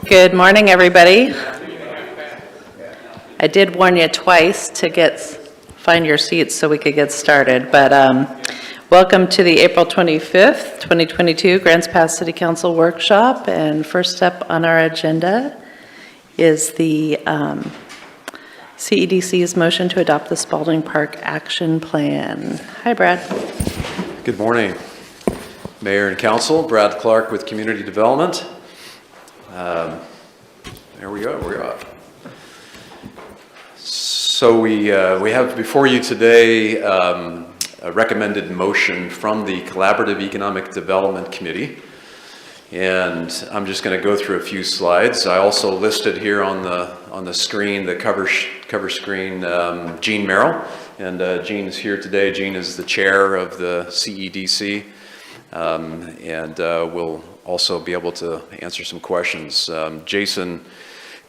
Good morning, everybody. I did warn you twice to find your seats so we could get started, but welcome to the April 25th, 2022 Grants Pass City Council Workshop, and first up on our agenda is the CEDC's motion to adopt the Spalding Park Action Plan. Hi, Brad. Good morning, Mayor and Council. Brad Clark with Community Development. There we go, we're up. So we have before you today a recommended motion from the Collaborative Economic Development Committee. And I'm just going to go through a few slides. I also listed here on the screen, the cover screen, Jean Merrill. And Jean is here today. Jean is the chair of the CEDC. And we'll also be able to answer some questions. Jason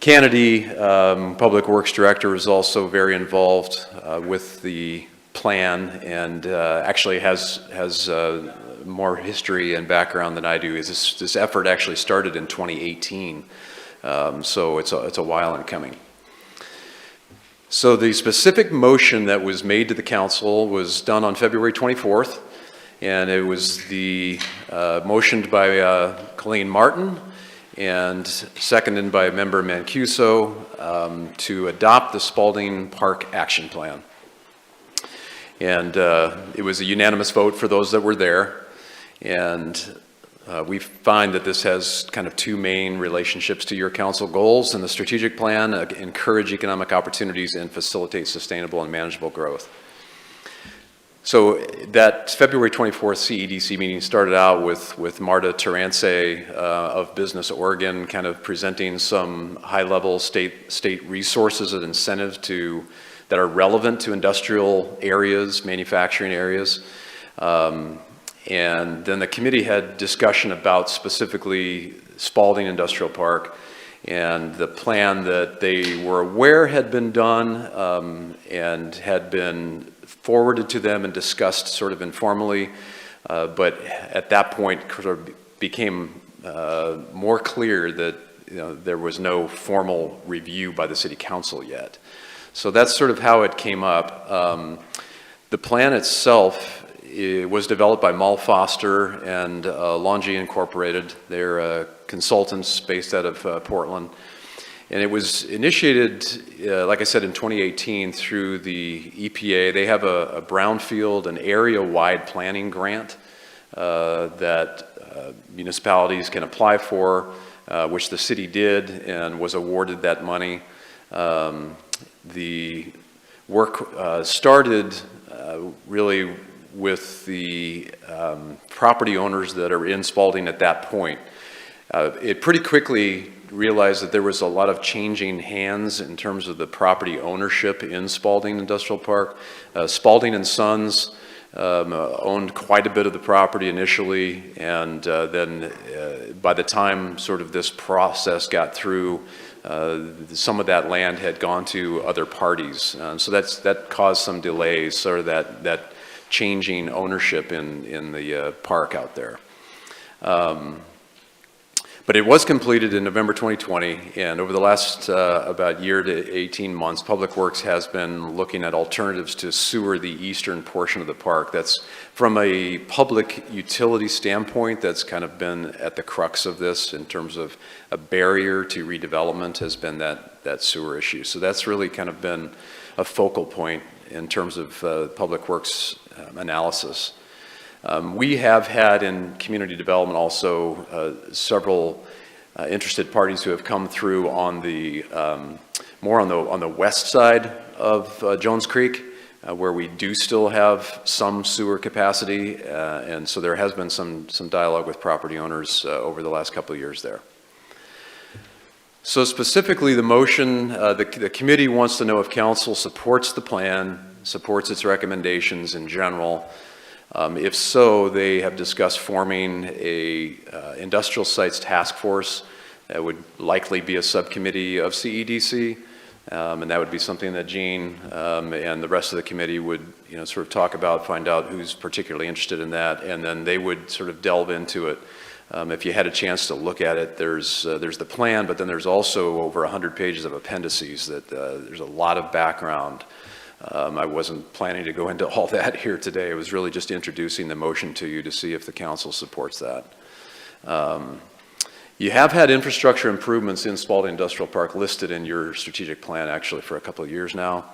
Kennedy, Public Works Director, is also very involved with the plan and actually has more history and background than I do. This effort actually started in 2018, so it's a while in coming. So the specific motion that was made to the council was done on February 24th. And it was motioned by Colleen Martin and seconded by Member Mancuso to adopt the Spalding Park Action Plan. And it was a unanimous vote for those that were there. And we find that this has kind of two main relationships to your council goals and the strategic plan: encourage economic opportunities and facilitate sustainable and manageable growth. So that February 24th CEDC meeting started out with Marta Terence of Business Oregon kind of presenting some high-level state resources and incentives that are relevant to industrial areas, manufacturing areas. And then the committee had discussion about specifically Spalding Industrial Park and the plan that they were aware had been done and had been forwarded to them and discussed sort of informally, but at that point sort of became more clear that there was no formal review by the city council yet. So that's sort of how it came up. The plan itself was developed by Mull Foster and Longy Incorporated. They're consultants based out of Portland. And it was initiated, like I said, in 2018 through the EPA. They have a brownfield, an area-wide planning grant that municipalities can apply for, which the city did and was awarded that money. The work started really with the property owners that are in Spalding at that point. It pretty quickly realized that there was a lot of changing hands in terms of the property ownership in Spalding Industrial Park. Spalding and Sons owned quite a bit of the property initially, and then by the time sort of this process got through, some of that land had gone to other parties. So that caused some delays, sort of that changing ownership in the park out there. But it was completed in November 2020, and over the last about year to 18 months, Public Works has been looking at alternatives to sewer the eastern portion of the park. That's from a public utility standpoint, that's kind of been at the crux of this in terms of a barrier to redevelopment has been that sewer issue. So that's really kind of been a focal point in terms of Public Works analysis. We have had in community development also several interested parties who have come through on the more on the west side of Jones Creek, where we do still have some sewer capacity, and so there has been some dialogue with property owners over the last couple of years there. So specifically, the motion, the committee wants to know if council supports the plan, supports its recommendations in general. If so, they have discussed forming a industrial sites task force that would likely be a subcommittee of CEDC. And that would be something that Jean and the rest of the committee would, sort of talk about, find out who's particularly interested in that, and then they would sort of delve into it. If you had a chance to look at it, there's the plan, but then there's also over 100 pages of appendices that there's a lot of background. I wasn't planning to go into all that here today. It was really just introducing the motion to you to see if the council supports that. You have had infrastructure improvements in Spalding Industrial Park listed in your strategic plan actually for a couple of years now.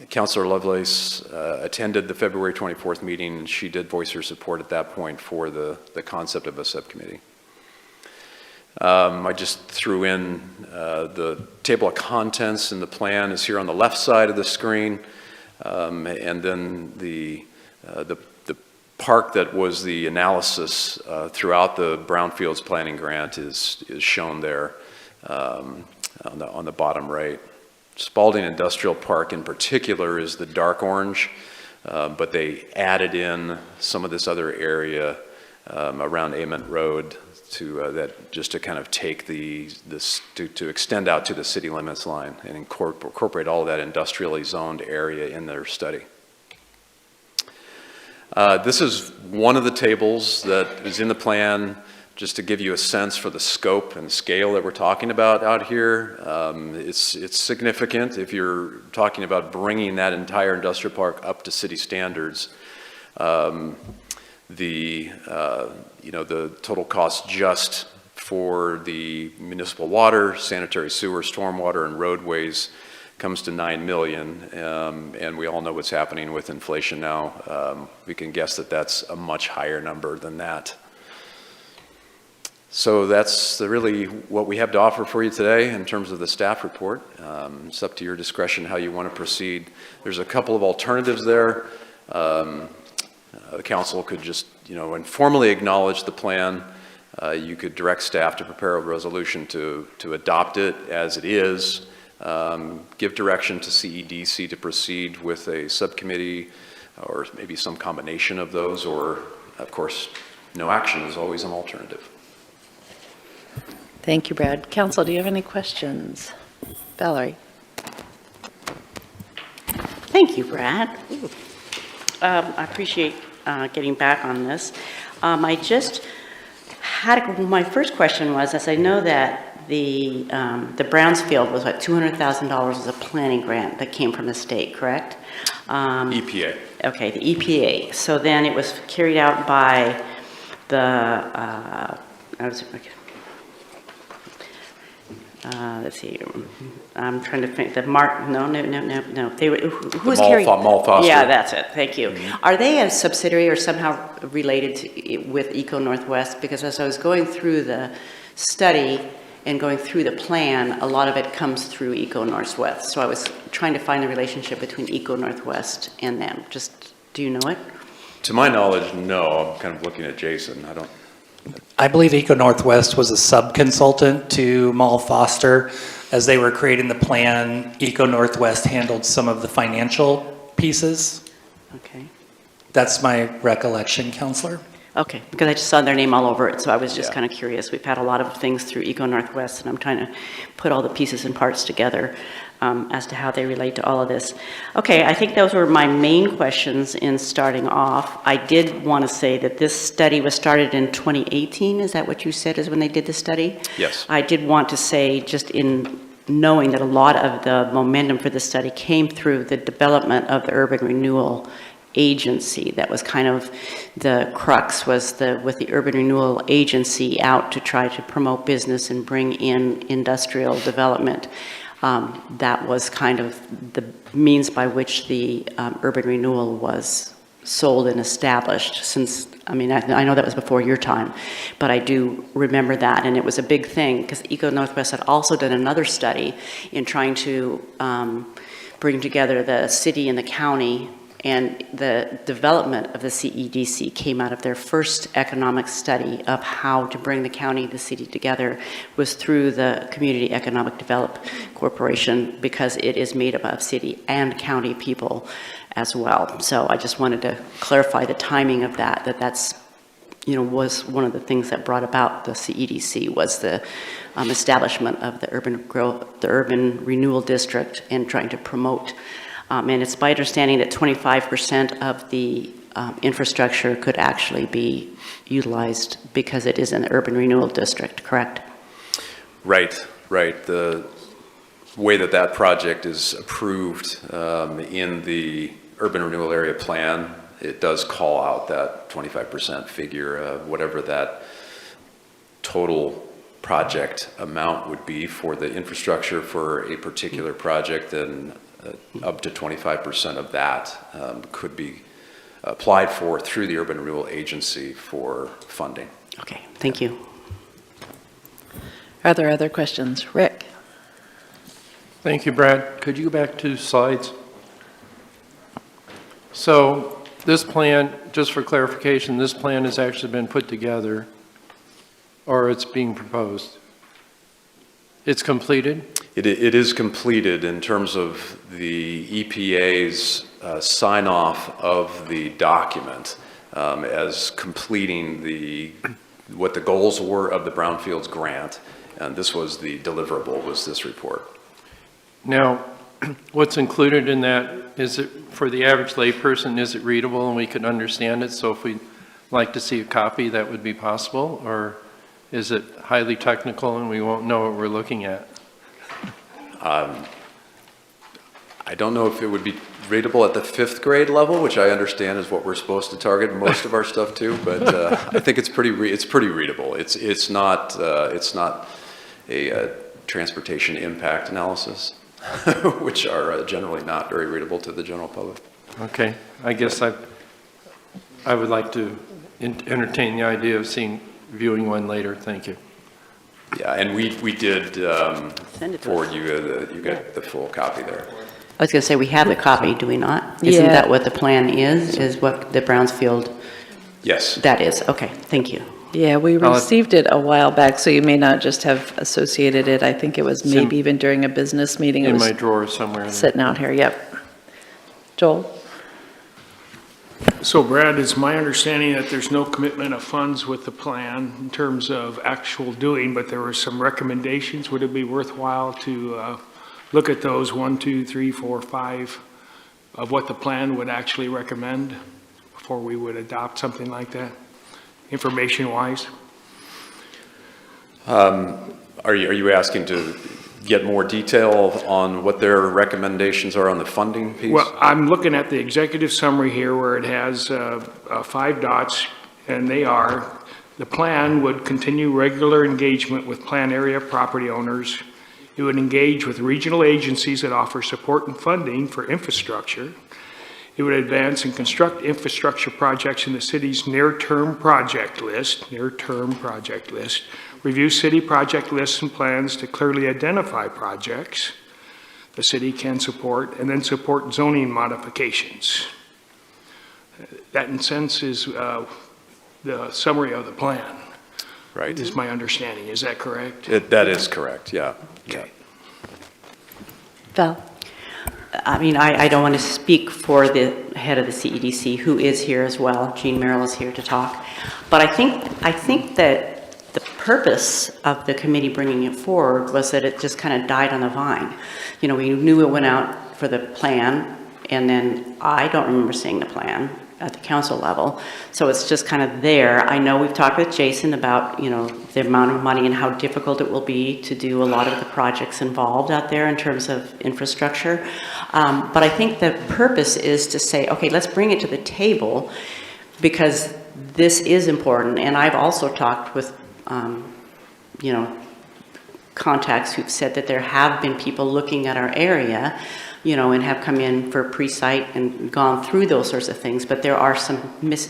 Councilor Lovelace attended the February 24th meeting, and she did voice her support at that point for the concept of a subcommittee. I just threw in the table of contents, and the plan is here on the left side of the screen, and then the park that was the analysis throughout the Brownfields Planning Grant is shown there on the bottom right. Spalding Industrial Park in particular is the dark orange, but they added in some of this other area around Ament Road to just to kind of take to extend out to the city limits line and incorporate all of that industrially zoned area in their study. This is one of the tables that is in the plan, just to give you a sense for the scope and scale that we're talking about out here. It's significant if you're talking about bringing that entire industrial park up to city standards. The total cost just for the municipal water, sanitary sewer, stormwater, and roadways comes to $9 million, and we all know what's happening with inflation now. We can guess that that's a much higher number than that. So that's really what we have to offer for you today in terms of the staff report. It's up to your discretion how you want to proceed. There's a couple of alternatives there. The council could just, informally acknowledge the plan. You could direct staff to prepare a resolution to adopt it as it is. Give direction to CEDC to proceed with a subcommittee, or maybe some combination of those, or of course, no action is always an alternative. Thank you, Brad. Council, do you have any questions? Valerie? Thank you, Brad. I appreciate getting back on this. I just had, my first question was, as I know that the Brownsfield was what, $200,000 as a planning grant that came from the state, correct? EPA. Okay, the EPA. So then it was carried out by the, let's see, I'm trying to think, no. They were, who was carrying? Mall Foster. Yeah, that's it, thank you. Mm-hmm. Are they a subsidiary or somehow related to, with Eco Northwest? Because as I was going through the study and going through the plan, a lot of it comes through Eco Northwest. So I was trying to find the relationship between Eco Northwest and them. Just, do you know it? To my knowledge, no. I'm kind of looking at Jason. I believe Eco Northwest was a sub-consultant to Mall Foster. As they were creating the plan, Eco Northwest handled some of the financial pieces. Okay. That's my recollection, Counselor. Okay, because I just saw their name all over it, so I was just kind of curious. We've had a lot of things through Eco Northwest, and I'm trying to put all the pieces and parts together as to how they relate to all of this. Okay, I think those were my main questions in starting off. I did want to say that this study was started in 2018. Is that what you said is when they did the study? Yes. I did want to say, just in knowing that a lot of the momentum for the study came through the development of the urban renewal agency. That was kind of the crux, was with the urban renewal agency out to try to promote business and bring in industrial development. That was kind of the means by which the urban renewal was sold and established. Since, I mean, I know that was before your time, but I do remember that, and it was a big thing because Eco Northwest had also done another study in trying to bring together the city and the county, and the development of the CEDC came out of their first economic study of how to bring the county and the city together was through the Community Economic Development Corporation, because it is made up of city and county people as well. So I just wanted to clarify the timing of that, that's was one of the things that brought about the CEDC was the establishment of the urban renewal district and trying to promote. And it's my understanding that 25% of the infrastructure could actually be utilized because it is an urban renewal district, correct? Right. The way that project is approved in the urban renewal area plan, it does call out that 25% figure, whatever that total project amount would be for the infrastructure for a particular project, then up to 25% of that could be applied for through the Urban Renewal Agency for funding. Okay, thank you. Are there other questions? Rick? Thank you, Brad. Could you go back 2 slides? So this plan, just for clarification, this plan has actually been put together or it's being proposed? It's completed? It is completed in terms of the EPA's sign-off of the document as completing what the goals were of the Brownfields grant, and this was the deliverable, was this report. Now, what's included in that, is it, for the average layperson, is it readable and we can understand it? So if we'd like to see a copy, that would be possible? Or is it highly technical and we won't know what we're looking at? I don't know if it would be readable at the 5th grade level, which I understand is what we're supposed to target most of our stuff to, but I think it's pretty readable. It's not a transportation impact analysis, which are generally not very readable to the general public. Okay, I guess I would like to entertain the idea of viewing one later. Thank you. Yeah, and we did Send it to forward us. you got the full copy there. I was going to say, we have the copy, do we not? Isn't that what the plan is what the Brownsfield, Yes. that is? Okay, thank you. Yeah, we received it a while back, so you may not just have associated it. I think it was maybe even during a business meeting. It In was my drawer somewhere. sitting out here, yep. Joel? So Brad, it's my understanding that there's no commitment of funds with the plan in terms of actual doing, but there were some recommendations. Would it be worthwhile to look at those 1, 2, 3, 4, 5 of what the plan would actually recommend before we would adopt something like that, information-wise? Are you asking to get more detail on what their recommendations are on the funding piece? Well, I'm looking at the executive summary here where it has 5 dots, and they are, the plan would continue regular engagement with plan area property owners. It would engage with regional agencies that offer support and funding for infrastructure. It would advance and construct infrastructure projects in the city's near-term project list, review city project lists and plans to clearly identify projects the city can support, and then support zoning modifications. That, in a sense, is the summary of the plan. Right. Is my understanding. Is that correct? That is correct, yeah. Okay. Val? I mean, I don't want to speak for the head of the CEDC, who is here as well. Jean Merrill is here to talk. But I think that the purpose of the committee bringing it forward was that it just kind of died on the vine. You know, we knew it went out for the plan, and then I don't remember seeing the plan at the council level. So it's just kind of there. I know we've talked with Jason about, the amount of money and how difficult it will be to do a lot of the projects involved out there in terms of infrastructure. But I think the purpose is to say, okay, let's bring it to the table because this is important. And I've also talked with, contacts who've said that there have been people looking at our area, and have come in for pre-site and gone through those sorts of things. But there are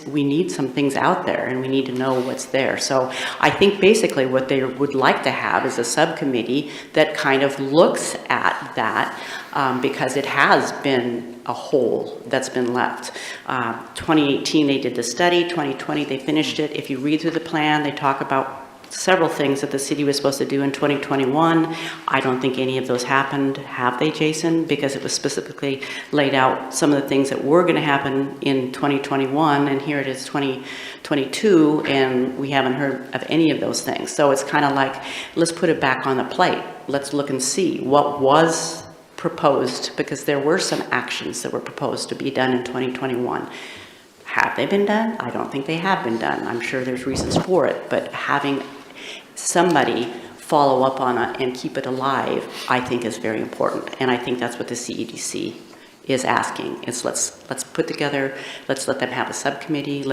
we need some things out there and we need to know what's there. So I think basically what they would like to have is a subcommittee that kind of looks at that because it has been a hole that's been left. 2018 they did the study, 2020 they finished it. If you read through the plan, they talk about several things that the city was supposed to do in 2021. I don't think any of those happened, have they, Jason? Because it was specifically laid out some of the things that were going to happen in 2021, and here it is 2022, and we haven't heard of any of those things. So it's kind of like, let's put it back on the plate. Let's look and see what was proposed, because there were some actions that were proposed to be done in 2021. Have they been done? I don't think they have been done. I'm sure there's reasons for it, but having somebody follow up on it and keep it alive, I think is very important. And I think that's what the CEDC is asking, is let's put together, let's let them have a subcommittee,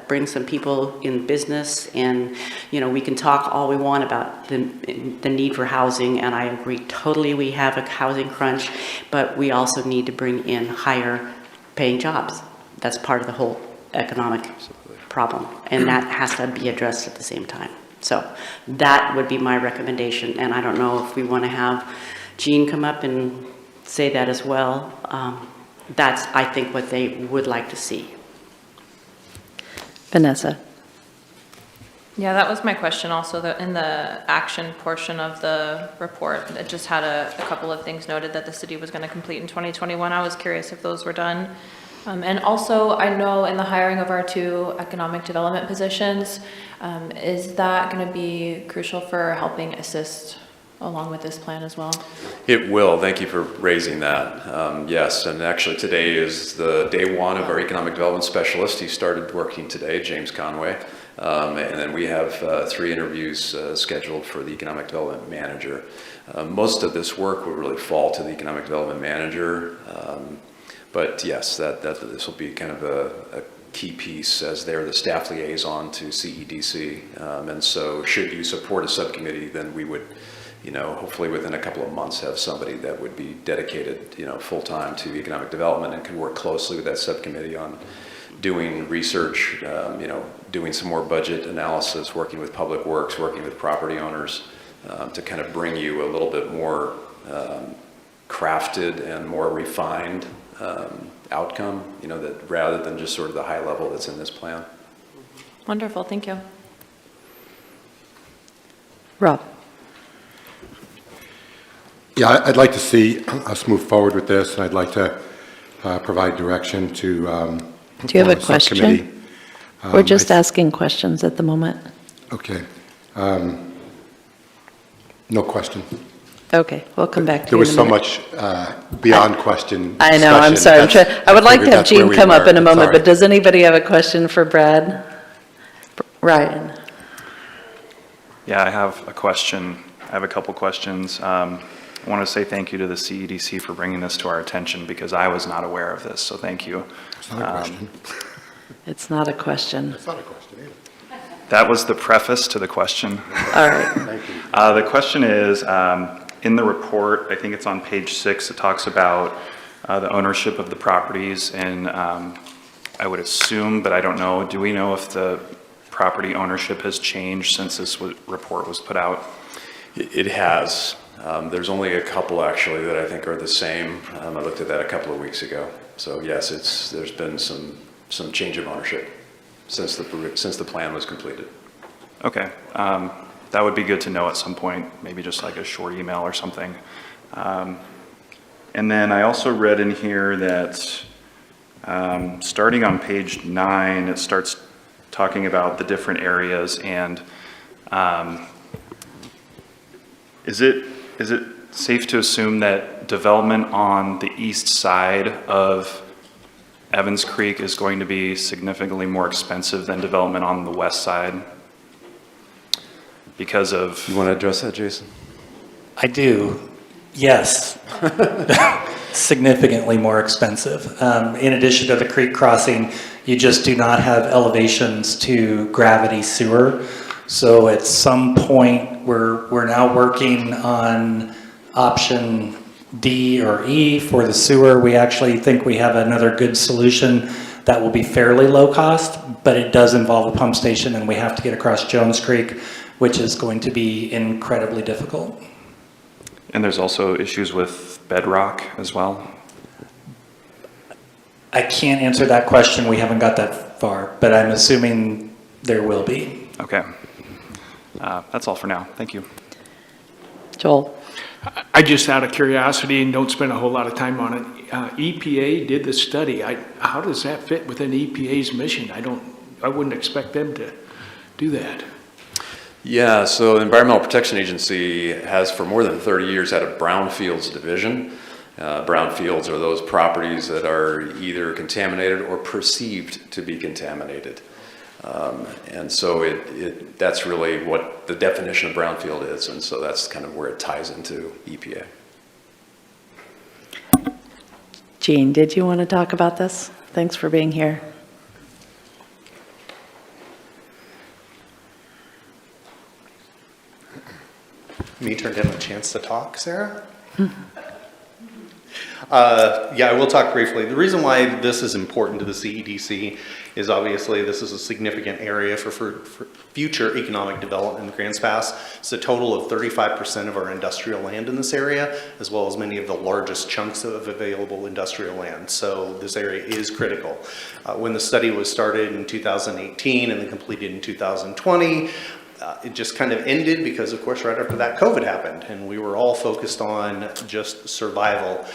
bring some people in business, and, you know, we can talk all we want about the need for housing, and I agree totally we have a housing crunch, but we also need to bring in higher paying jobs. That's part of the whole economic problem, and that has to be addressed at the same time. So that would be my recommendation, and I don't know if we want to have Jean come up and say that as well. That's, I think, what they would like to see. Vanessa? Yeah, that was my question also, that in the action portion of the report, it just had a couple of things noted that the city was going to complete in 2021. I was curious if those were done. And also, I know in the hiring of our 2 economic development positions, is that going to be crucial for helping assist along with this plan as well? It will. Thank you for raising that. Yes, and actually today is the day 1 of our economic development specialist. He started working today, James Conway. And then we have 3 interviews scheduled for the economic development manager. Most of this work will really fall to the economic development manager. But yes, this will be kind of a key piece, as they're the staff liaison to CEDC. And so should you support a subcommittee, then we would, you know, hopefully within a couple of months have somebody that would be dedicated, you know, full-time to economic development and can work closely with that subcommittee on doing research, you know, doing some more budget analysis, working with public works, working with property owners, to kind of bring you a little bit more crafted and more refined outcome, you know, that rather than just sort of the high level that's in this plan. Wonderful, thank you. Rob? Yeah, I'd like to see us move forward with this, and I'd like to provide direction to Do you have a the subcommittee. question? We're just asking questions at the moment. Okay. No question. Okay, we'll come back to There you was in a so minute. much beyond question I know, I'm discussion. sorry. I would like to have figured that's where Jean we come up were. in a It's moment, all but right. does anybody have a question for Brad? Ryan? Yeah, I have a question. I have a couple questions. I want to say thank you to the CEDC for bringing this to our attention, because I was not aware of this, so thank you. It's not a question. It's not a question. It's not a question either. That was the preface to the question. All right. Thank you. The question is, in the report, I think it's on page 6, it talks about the ownership of the properties, and I would assume, but I don't know, do we know if the property ownership has changed since this report was put out? It has. There's only a couple actually that I think are the same. I looked at that a couple of weeks ago. So yes, there's been some change of ownership since the plan was completed. Okay, that would be good to know at some point, maybe just like a short email or something. And then I also read in here that starting on page 9, it starts talking about the different areas, and is it safe to assume that development on the east side of Evans Creek is going to be significantly more expensive than development on the west side? Because of... You want to address that, Jason? I do, yes. Significantly more expensive. In addition to the creek crossing, you just do not have elevations to gravity sewer. So at some point, we're now working on option D or E for the sewer. We actually think we have another good solution that will be fairly low cost, but it does involve a pump station, and we have to get across Jones Creek, which is going to be incredibly difficult. And there's also issues with bedrock as well? I can't answer that question. We haven't got that far, but I'm assuming there will be. Okay. That's all for now. Thank you. Joel? I just out of curiosity, and don't spend a whole lot of time on it, EPA did the study. How does that fit within EPA's mission? I wouldn't expect them to do that. Yeah, so the Environmental Protection Agency has for more than 30 years had a brownfields division. Brownfields are those properties that are either contaminated or perceived to be contaminated. And so that's really what the definition of brownfield is, and so that's kind of where it ties into EPA. Jean, did you want to talk about this? Thanks for being here. Me turned him a chance to talk, Sarah? Yeah, I will talk briefly. The reason why this is important to the CEDC is obviously this is a significant area for future economic development in Grants Pass. It's a total of 35% of our industrial land in this area, as well as many of the largest chunks of available industrial land. So this area is critical. When the study was started in 2018 and then completed in 2020, it just kind of ended because, of course, right after that, COVID happened, and we were all focused on just survival.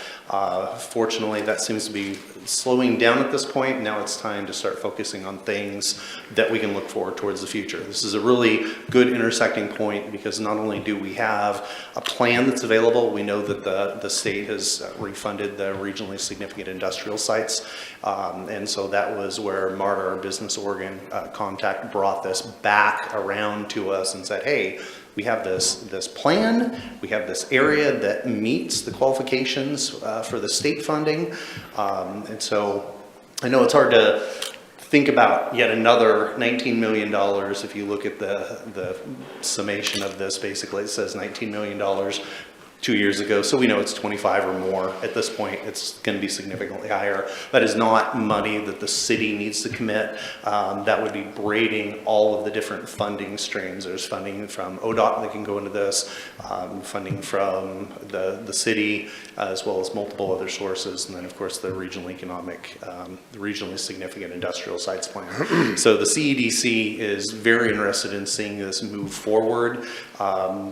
Fortunately, that seems to be slowing down at this point. Now it's time to start focusing on things that we can look forward towards the future. This is a really good intersecting point because not only do we have a plan that's available, we know that the state has refunded the regionally significant industrial sites. And so that was where MARTA, our business organ contact, brought this back around to us and said, hey, we have this plan, we have this area that meets the qualifications for the state funding. And so I know it's hard to think about yet another $19 million. If you look at the summation of this, basically it says $19 million 2 years ago. So we know it's 25 or more. At this point, it's going to be significantly higher. That is not money that the city needs to commit. That would be braiding all of the different funding streams. There's funding from ODOT that can go into this, funding from the city, as well as multiple other sources, and then of course the regionally significant industrial sites plan. So the CEDC is very interested in seeing this move forward.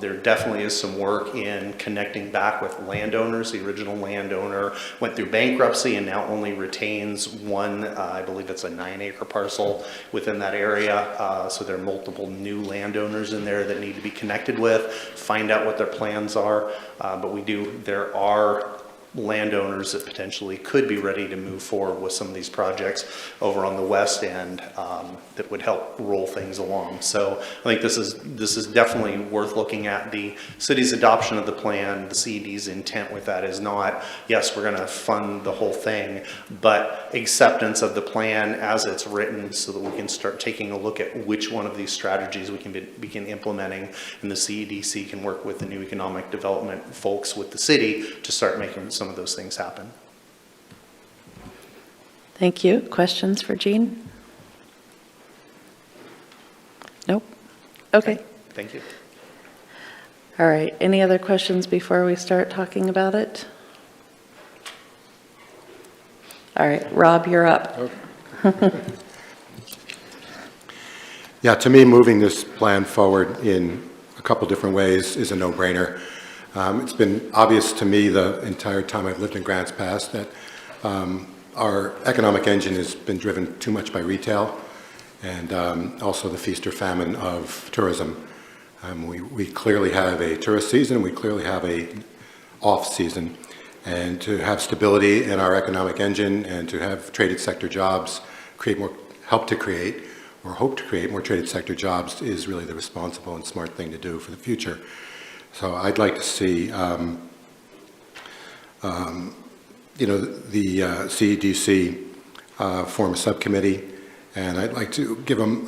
There definitely is some work in connecting back with landowners. The original landowner went through bankruptcy and now only retains one, I believe it's a 9-acre parcel within that area. So there are multiple new landowners in there that need to be connected with, find out what their plans are. But there are landowners that potentially could be ready to move forward with some of these projects over on the west end that would help roll things along. So I think this is definitely worth looking at. The city's adoption of the plan, the CED's intent with that is not, yes, we're going to fund the whole thing, but acceptance of the plan as it's written so that we can start taking a look at which one of these strategies we can begin implementing, and the CEDC can work with the new economic development folks with the city to start making some of those things happen. Thank you. Questions for Jean? Nope. Okay. Thank you. All right. Any other questions before we start talking about it? All right. Rob, you're up. Yeah, to me, moving this plan forward in a couple different ways is a no-brainer. It's been obvious to me the entire time I've lived in Grants Pass that our economic engine has been driven too much by retail and also the feast or famine of tourism. We clearly have a tourist season, we clearly have a off-season, and to have stability in our economic engine and to have traded sector jobs, hope to create more traded sector jobs is really the responsible and smart thing to do for the future. So I'd like to see, the CEDC form a subcommittee, and I'd like to give them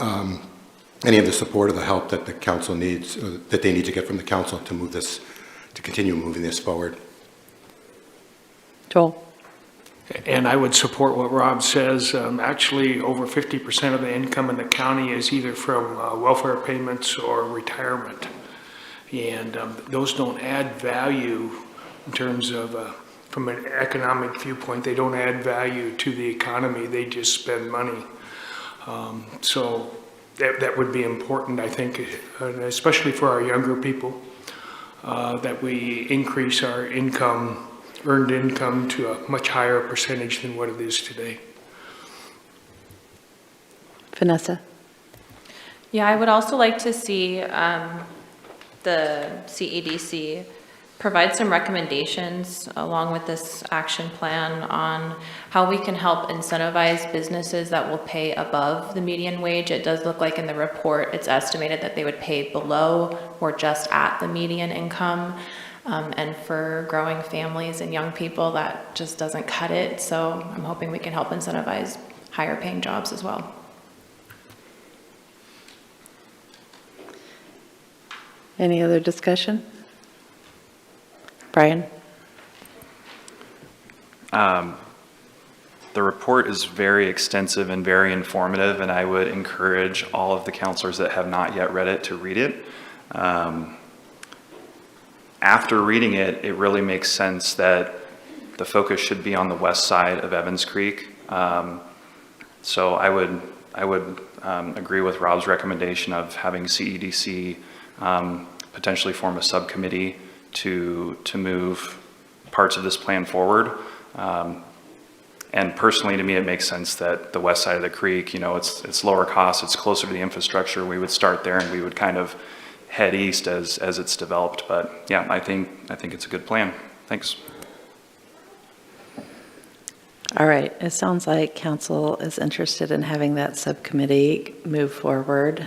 any of the support or the help that the council needs, that they need to get from the council to move this, to continue moving this forward. Joel? And I would support what Rob says. Actually, over 50% of the income in the county is either from welfare payments or retirement. And those don't add value in terms of, from an economic viewpoint, they don't add value to the economy. They just spend money. So that would be important, I think, especially for our younger people, that we increase our income, earned income, to a much higher percentage than what it is today. Vanessa? Yeah, I would also like to see the CEDC provide some recommendations along with this action plan on how we can help incentivize businesses that will pay above the median wage. It does look like in the report, it's estimated that they would pay below or just at the median income. And for growing families and young people, that just doesn't cut it. So I'm hoping we can help incentivize higher paying jobs as well. Any other discussion? Brian? The report is very extensive and very informative, and I would encourage all of the counselors that have not yet read it to read it. After reading it, it really makes sense that the focus should be on the west side of Evans Creek. So I would agree with Rob's recommendation of having CEDC potentially form a subcommittee to move parts of this plan forward. And personally, to me, it makes sense that the west side of the creek, you know, it's lower cost, it's closer to the infrastructure. We would start there and we would kind of head east as it's developed. But yeah, I think it's a good plan. Thanks. All right, it sounds like council is interested in having that subcommittee move forward.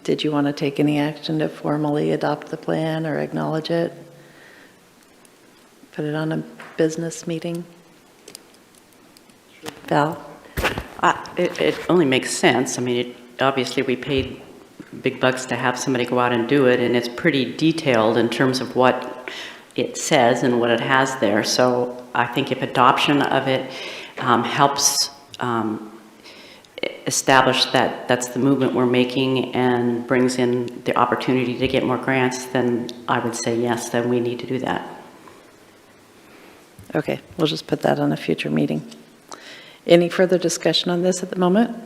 Did you want to take any action to formally adopt the plan or acknowledge it? Put it on a business meeting? Val? It only makes sense. I mean, obviously we paid big bucks to have somebody go out and do it, and it's pretty detailed in terms of what it says and what it has there. So I think if adoption of it helps establish that that's the movement we're making and brings in the opportunity to get more grants, then I would say yes, then we need to do that. Okay, we'll just put that on a future meeting. Any further discussion on this at the moment?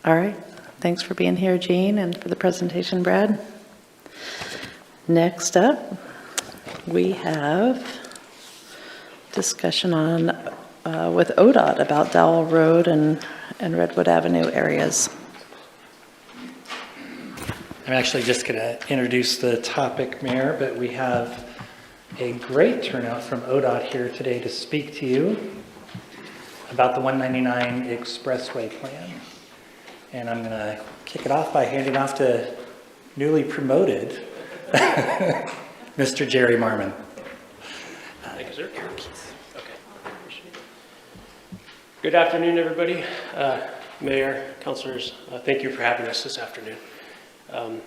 All right, thanks for being here, Jean, and for the presentation, Brad. Next up, we have discussion on with ODOT about Dowell Road and Redwood Avenue areas. I'm actually just going to introduce the topic, Mayor, but we have a great turnout from ODOT here today to speak to you about the 199 Expressway Plan. And I'm going to kick it off by handing off to newly promoted Mr. Jerry Marmon. Thank you, sir. Okay. Good afternoon, everybody. Mayor, councilors, thank you for having us this afternoon.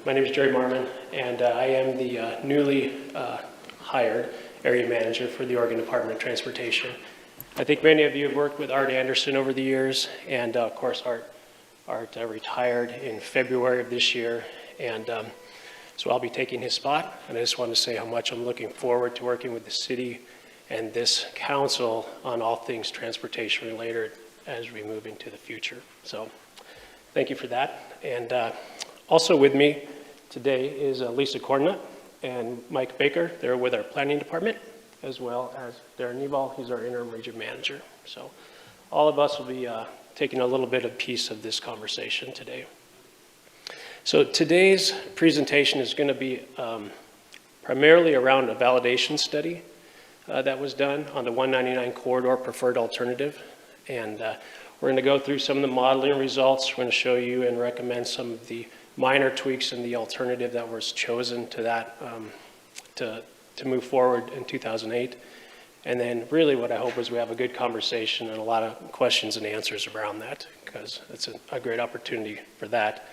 My name is Jerry Marmon, and I am the newly hired area manager for the Oregon Department of Transportation. I think many of you have worked with Art Anderson over the years, and of course Art retired in February of this year, and so I'll be taking his spot. And I just want to say how much I'm looking forward to working with the city and this council on all things transportation related as we move into the future. So thank you for that. And also with me today is Lisa Cornett and Mike Baker. They're with our planning department, as well as Darren Nebal. He's our interim region manager. So all of us will be taking a little bit of piece of this conversation today. So today's presentation is going to be primarily around a validation study that was done on the 199 corridor preferred alternative. And we're going to go through some of the modeling results. We're going to show you and recommend some of the minor tweaks in the alternative that was chosen to that to move forward in 2008. And then really what I hope is we have a good conversation and a lot of questions and answers around that, because it's a great opportunity for that.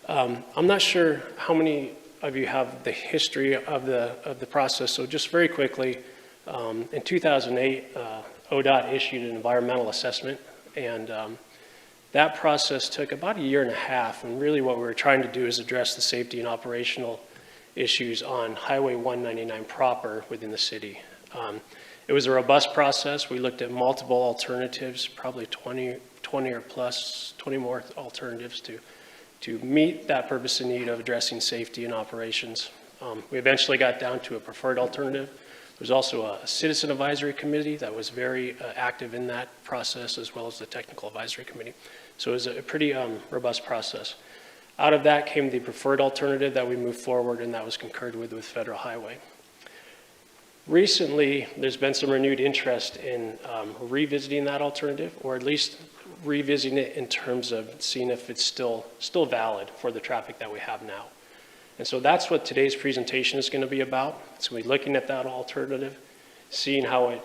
I'm not sure how many of you have the history of the process, so just very quickly, in 2008, ODOT issued an environmental assessment, and that process took about 1.5 years, and really what we were trying to do is address the safety and operational issues on Highway 199 proper within the city. It was a robust process. We looked at multiple alternatives, probably 20 20 or plus, 20 more alternatives to meet that purpose and need of addressing safety and operations. We eventually got down to a preferred alternative. There's also a citizen advisory committee that was very active in that process, as well as the technical advisory committee. So it was a pretty robust process. Out of that came the preferred alternative that we moved forward, and that was concurred with Federal Highway. Recently, there's been some renewed interest in revisiting that alternative, or at least revisiting it in terms of seeing if it's still valid for the traffic that we have now. And so that's what today's presentation is going to be about. So we're looking at that alternative, seeing how it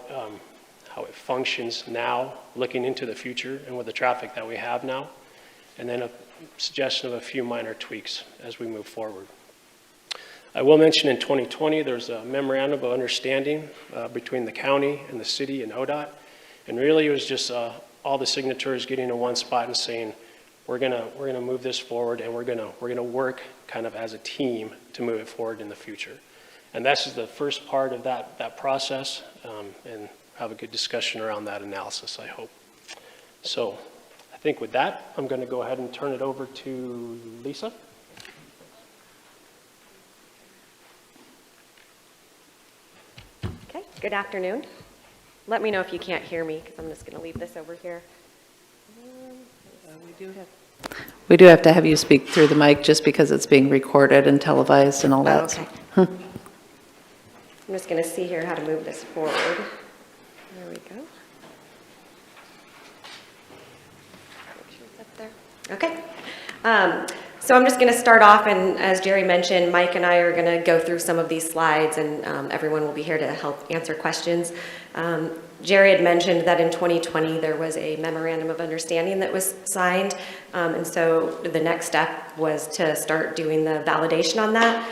functions now, looking into the future and with the traffic that we have now, and then a suggestion of a few minor tweaks as we move forward. I will mention in 2020, there's a memorandum of understanding between the county and the city and ODOT. And really it was just all the signatories getting in one spot and saying, we're gonna move this forward, and we're gonna work kind of as a team to move it forward in the future. And that's just the first part of that process, and have a good discussion around that analysis, I hope. So I think with that, I'm gonna go ahead and turn it over to Lisa. Okay, good afternoon. Let me know if you can't hear me, because I'm just going to leave this over here. We do have to have you speak through the mic just because it's being recorded and televised and all that. Okay. I'm just going to see here how to move this forward. There we go. Make sure it's up there. Okay. So I'm just going to start off, and as Jerry mentioned, Mike and I are going to go through some of these slides, and everyone will be here to help answer questions. Jerry had mentioned that in 2020 there was a memorandum of understanding that was signed, and so the next step was to start doing the validation on that.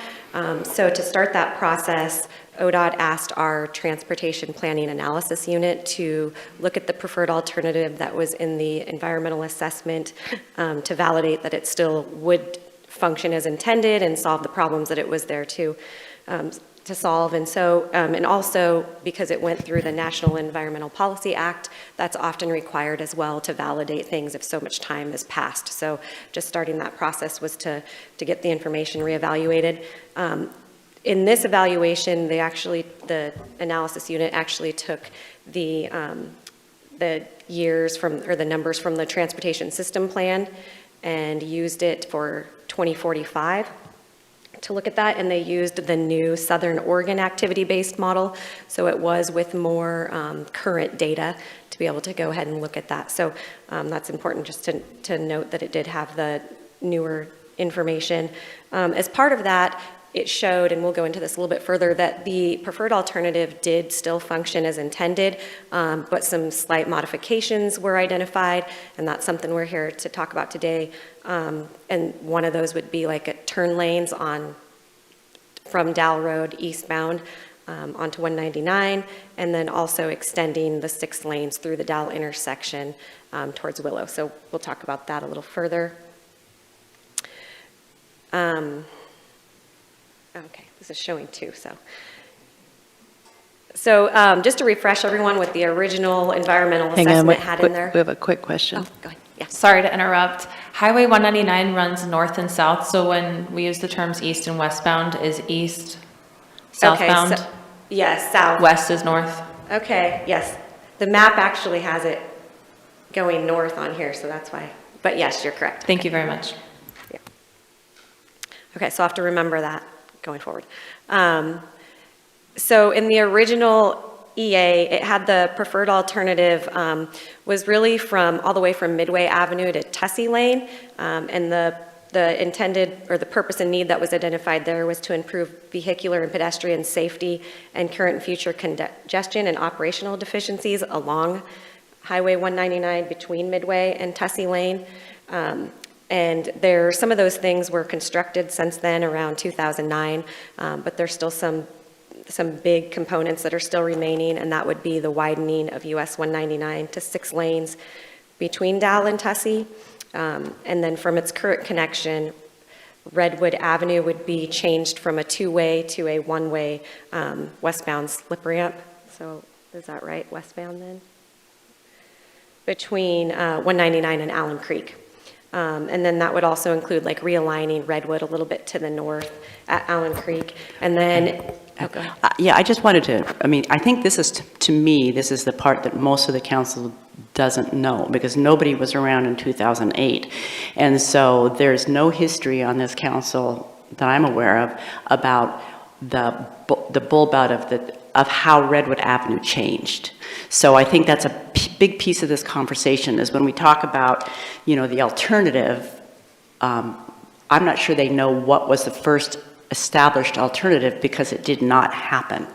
So to start that process, ODOT asked our Transportation Planning Analysis Unit to look at the preferred alternative that was in the environmental assessment to validate that it still would function as intended and solve the problems that it was there to solve. And so, and also because it went through the National Environmental Policy Act, that's often required as well to validate things if so much time has passed. So just starting that process was to get the information reevaluated. In this evaluation, the analysis unit actually took the years from, or the numbers from the Transportation System Plan and used it for 2045 to look at that, and they used the new Southern Oregon activity-based model, so it was with more current data to be able to go ahead and look at that. So that's important just to note that it did have the newer information. As part of that, it showed, and we'll go into this a little bit further, that the preferred alternative did still function as intended, but some slight modifications were identified, and that's something we're here to talk about today. And one of those would be like turn lanes from Dal Road eastbound onto 199, and then also extending the 6 lanes through the Dal intersection towards Willow. So we'll talk about that a little further. Okay, this is showing too, so just to refresh everyone what the original environmental assessment had in there. We have a quick question. Oh, go ahead. Yeah. Sorry to interrupt. Highway 199 runs north and south, so when we use the terms east and westbound, is east southbound? Okay, yes, south. West is north? Okay, yes. The map actually has it going north on here, so that's why. But yes, you're correct. Thank you very much. Yeah. Okay, so I'll have to remember that going forward. So in the original EA, it had the preferred alternative was really all the way from Midway Avenue to Tussey Lane, and the intended, or the purpose and need that was identified there was to improve vehicular and pedestrian safety and current and future congestion and operational deficiencies along Highway 199 between Midway and Tussey Lane. And some of those things were constructed since then, around 2009, but there's still some big components that are still remaining, and that would be the widening of US 199 to 6 lanes between Dal and Tussey. And then from its current connection, Redwood Avenue would be changed from a 2-way to a 1-way westbound slip ramp. So is that right, westbound then? between 199 and Allen Creek. And then that would also include like realigning Redwood a little bit to the north at Allen Creek. And then, oh, go ahead. Yeah, I just wanted to, I mean, I think this is, to me, this is the part that most of the council doesn't know, because nobody was around in 2008. And so there's no history on this council that I'm aware of about the bulb out of how Redwood Avenue changed. So I think that's a big piece of this conversation, is when we talk about, you know, the alternative, I'm not sure they know what was the first established alternative, because it did not happen.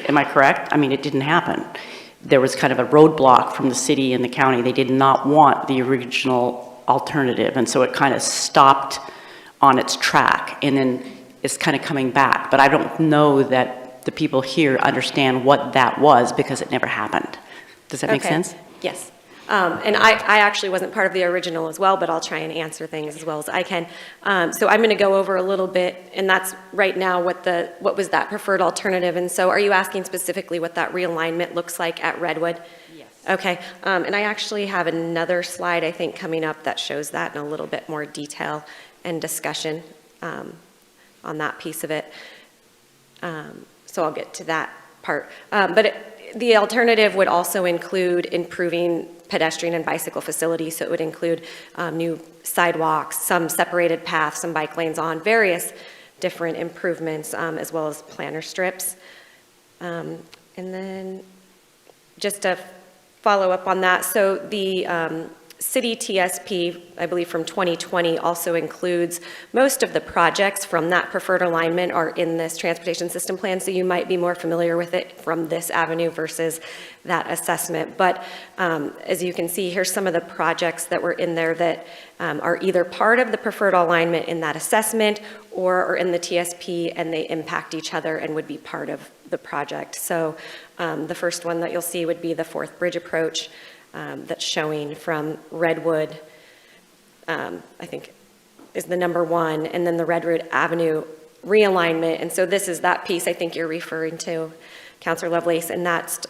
Am I correct? I mean, it didn't happen. There was kind of a roadblock from the city and the county. They did not want the original alternative, and so it kind of stopped on its track, and then it's kind of coming back. But I don't know that the people here understand what that was, because it never happened. Does that make sense? Yes. And I actually wasn't part of the original as well, but I'll try and answer things as well as I can. So I'm going to go over a little bit, and that's right now what was that preferred alternative. And so are you asking specifically what that realignment looks like at Redwood? Yes. Okay. And I actually have another slide, I think, coming up that shows that in a little bit more detail and discussion on that piece of it. So I'll get to that part. The alternative would also include improving pedestrian and bicycle facilities. So it would include new sidewalks, some separated paths, some bike lanes on, various different improvements, as well as planter strips. And then just to follow up on that, so the city TSP, I believe from 2020, also includes most of the projects from that preferred alignment are in this transportation system plan, so you might be more familiar with it from this avenue versus that assessment. But as you can see, here's some of the projects that were in there that are either part of the preferred alignment in that assessment or are in the TSP, and they impact each other and would be part of the project. So the first one that you'll see would be the Fourth Bridge approach. That's showing from Redwood, I think is the number one, and then the Redwood Avenue realignment. And so this is that piece I think you're referring to, Councilor Lovelace, and that's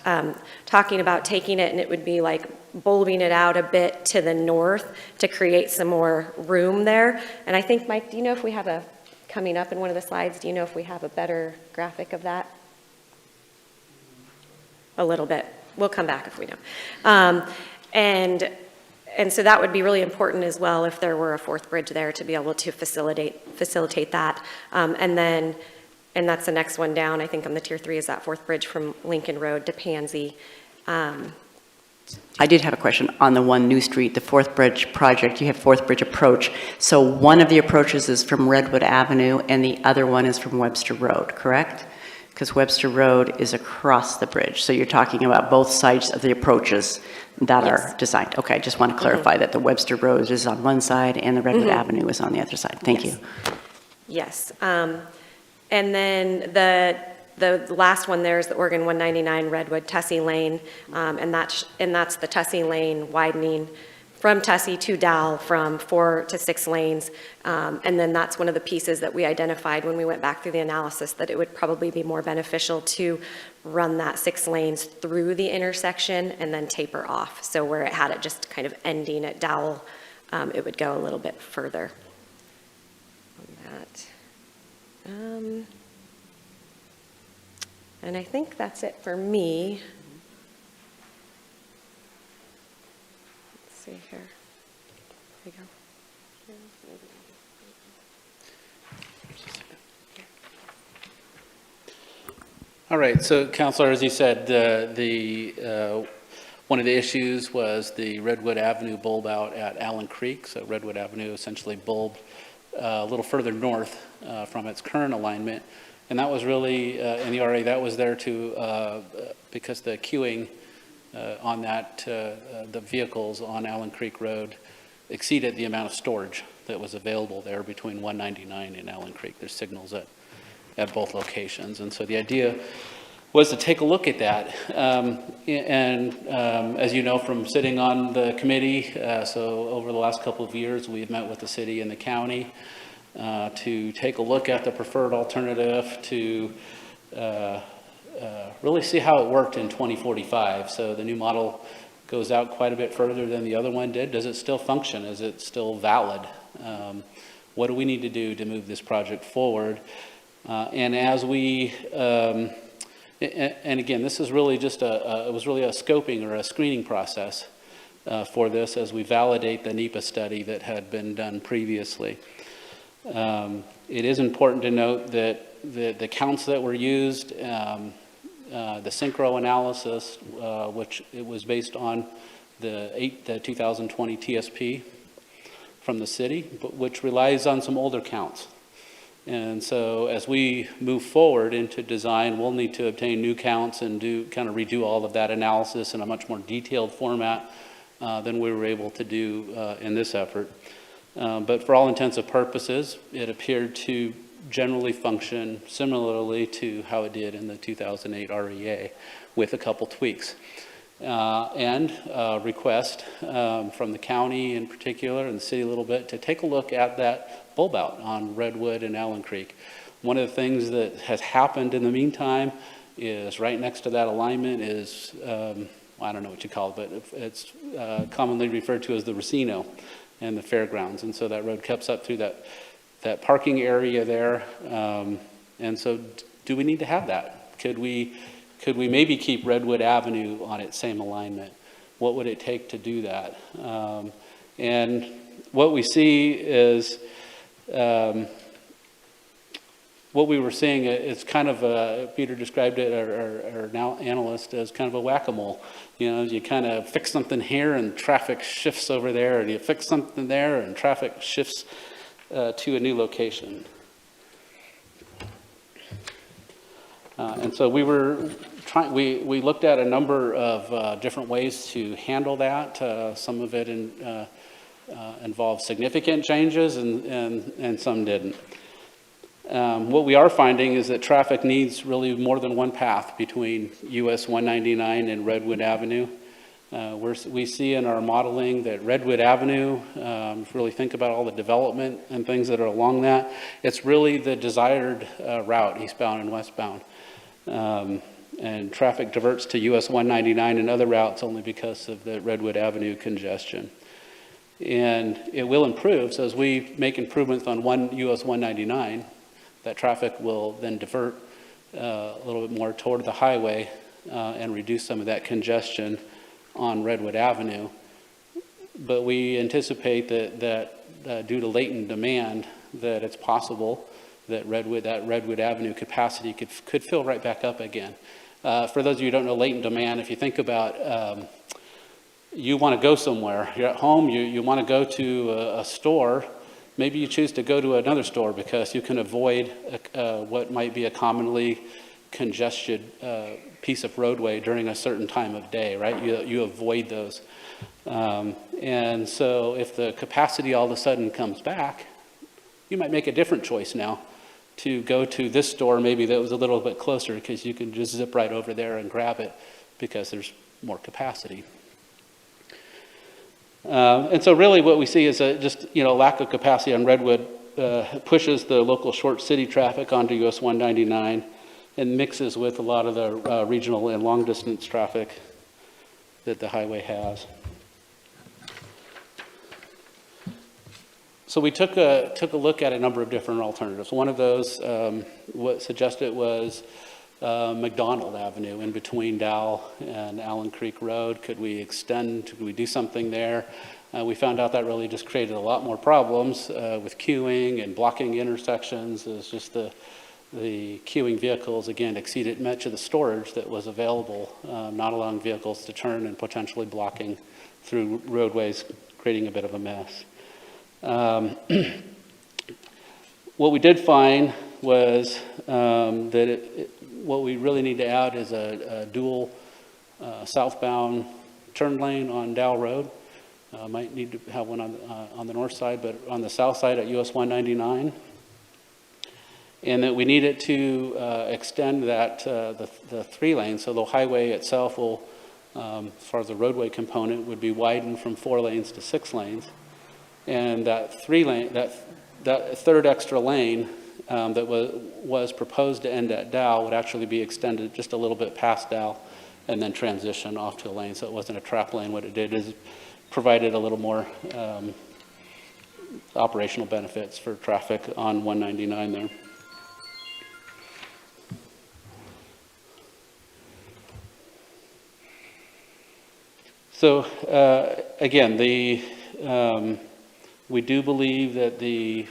talking about taking it, and it would be like bulbing it out a bit to the north to create some more room there. And I think, Mike, do you know if we have coming up in one of the slides, do you know if we have a better graphic of that? A little bit. We'll come back if we know. And so that would be really important as well if there were a fourth bridge there to be able to facilitate that. And that's the next one down, I think on the tier 3 is that fourth bridge from Lincoln Road to Pansy. I did have a question on the one New Street, the Fourth Bridge project. You have Fourth Bridge approach. So one of the approaches is from Redwood Avenue and the other one is from Webster Road, correct? Because Webster Road is across the bridge. So you're talking about both sides of the approaches that are designed. Okay, I just want to clarify that the Webster Road is on one side and the Redwood Avenue is on the other side. Thank you. Yes. And then the last one there is the Oregon 199 Redwood Tussey Lane, and that's the Tussey Lane widening from Tussey to Dowell from 4 to 6 lanes. And then that's one of the pieces that we identified when we went back through the analysis, that it would probably be more beneficial to run that 6 lanes through the intersection and then taper off. So where it had it just kind of ending at Dowell, it would go a little bit further on that. And I think that's it for me. See here. There you go. All right, so Councilor, as you said, one of the issues was the Redwood Avenue bulb out at Allen Creek. So Redwood Avenue essentially bulbed a little further north from its current alignment. And that was really, in the RA, that was there to, because the queuing on that, the vehicles on Allen Creek Road exceeded the amount of storage that was available there between 199 and Allen Creek. There's signals at both locations. And so the idea was to take a look at that. As you know from sitting on the committee, so over the last couple of years, we've met with the city and the county to take a look at the preferred alternative to really see how it worked in 2045. So the new model goes out quite a bit further than the other one did. Does it still function? Is it still valid? What do we need to do to move this project forward? And as we, and again, this is really just it was really a scoping or a screening process for this as we validate the NEPA study that had been done previously. It is important to note that the counts that were used, the synchro analysis, which it was based on the 2020 TSP from the city, but which relies on some older counts. And so as we move forward into design, we'll need to obtain new counts and kind of redo all of that analysis in a much more detailed format than we were able to do in this effort. But for all intents and purposes, it appeared to generally function similarly to how it did in the 2008 REA with a couple tweaks. And request from the county in particular and the city a little bit to take a look at that bulb out on Redwood and Allen Creek. One of the things that has happened in the meantime is right next to that alignment is, I don't know what you call it, but it's commonly referred to as the Racino and the fairgrounds. And so that road cuts up through that parking area there. And so do we need to have that? Could we maybe keep Redwood Avenue on its same alignment? What would it take to do that? And what we see is, what we were seeing, it's kind of Peter described it, our now analyst, as kind of a whack-a-mole. You know, you kind of fix something here and traffic shifts over there, and you fix something there and traffic shifts to a new location. And so we were we looked at a number of different ways to handle that. Some of it involved significant changes and some didn't. What we are finding is that traffic needs really more than one path between US 199 and Redwood Avenue. We see in our modeling that Redwood Avenue, if you really think about all the development and things that are along that, it's really the desired route, eastbound and westbound. And traffic diverts to US 199 and other routes only because of the Redwood Avenue congestion. And it will improve, so as we make improvements on US 199, that traffic will then divert a little bit more toward the highway and reduce some of that congestion on Redwood Avenue. But we anticipate that due to latent demand, that it's possible that Redwood Avenue capacity could fill right back up again. For those of you who don't know latent demand, if you think about you want to go somewhere, you're at home, you want to go to a store, maybe you choose to go to another store because you can avoid what might be a commonly congested piece of roadway during a certain time of day, right? You avoid those. And so if the capacity all of a sudden comes back, you might make a different choice now to go to this store maybe that was a little bit closer because you can just zip right over there and grab it because there's more capacity. And so really what we see is just lack of capacity on Redwood pushes the local short city traffic onto US 199 and mixes with a lot of the regional and long distance traffic that the highway has. So we took a look at a number of different alternatives. One of those, what suggested was McDonald Avenue in between Dow and Allen Creek Road. Could we do something there? We found out that really just created a lot more problems with queuing and blocking intersections. It was just the queuing vehicles, again, exceeded much of the storage that was available, not allowing vehicles to turn and potentially blocking through roadways, creating a bit of a mess. What we did find was that what we really need to add is a dual southbound turn lane on Dow Road. Might need to have one on the north side, but on the south side at US 199. And that we needed to extend that the 3 lanes, so the highway itself will, as far as the roadway component, would be widened from 4 lanes to 6 lanes. And that 3 lane, that third extra lane that was proposed to end at Dow would actually be extended just a little bit past Dow and then transition off to a lane. So it wasn't a trap lane. What it did is provided a little more operational benefits for traffic on 199 there. So again, we do believe that the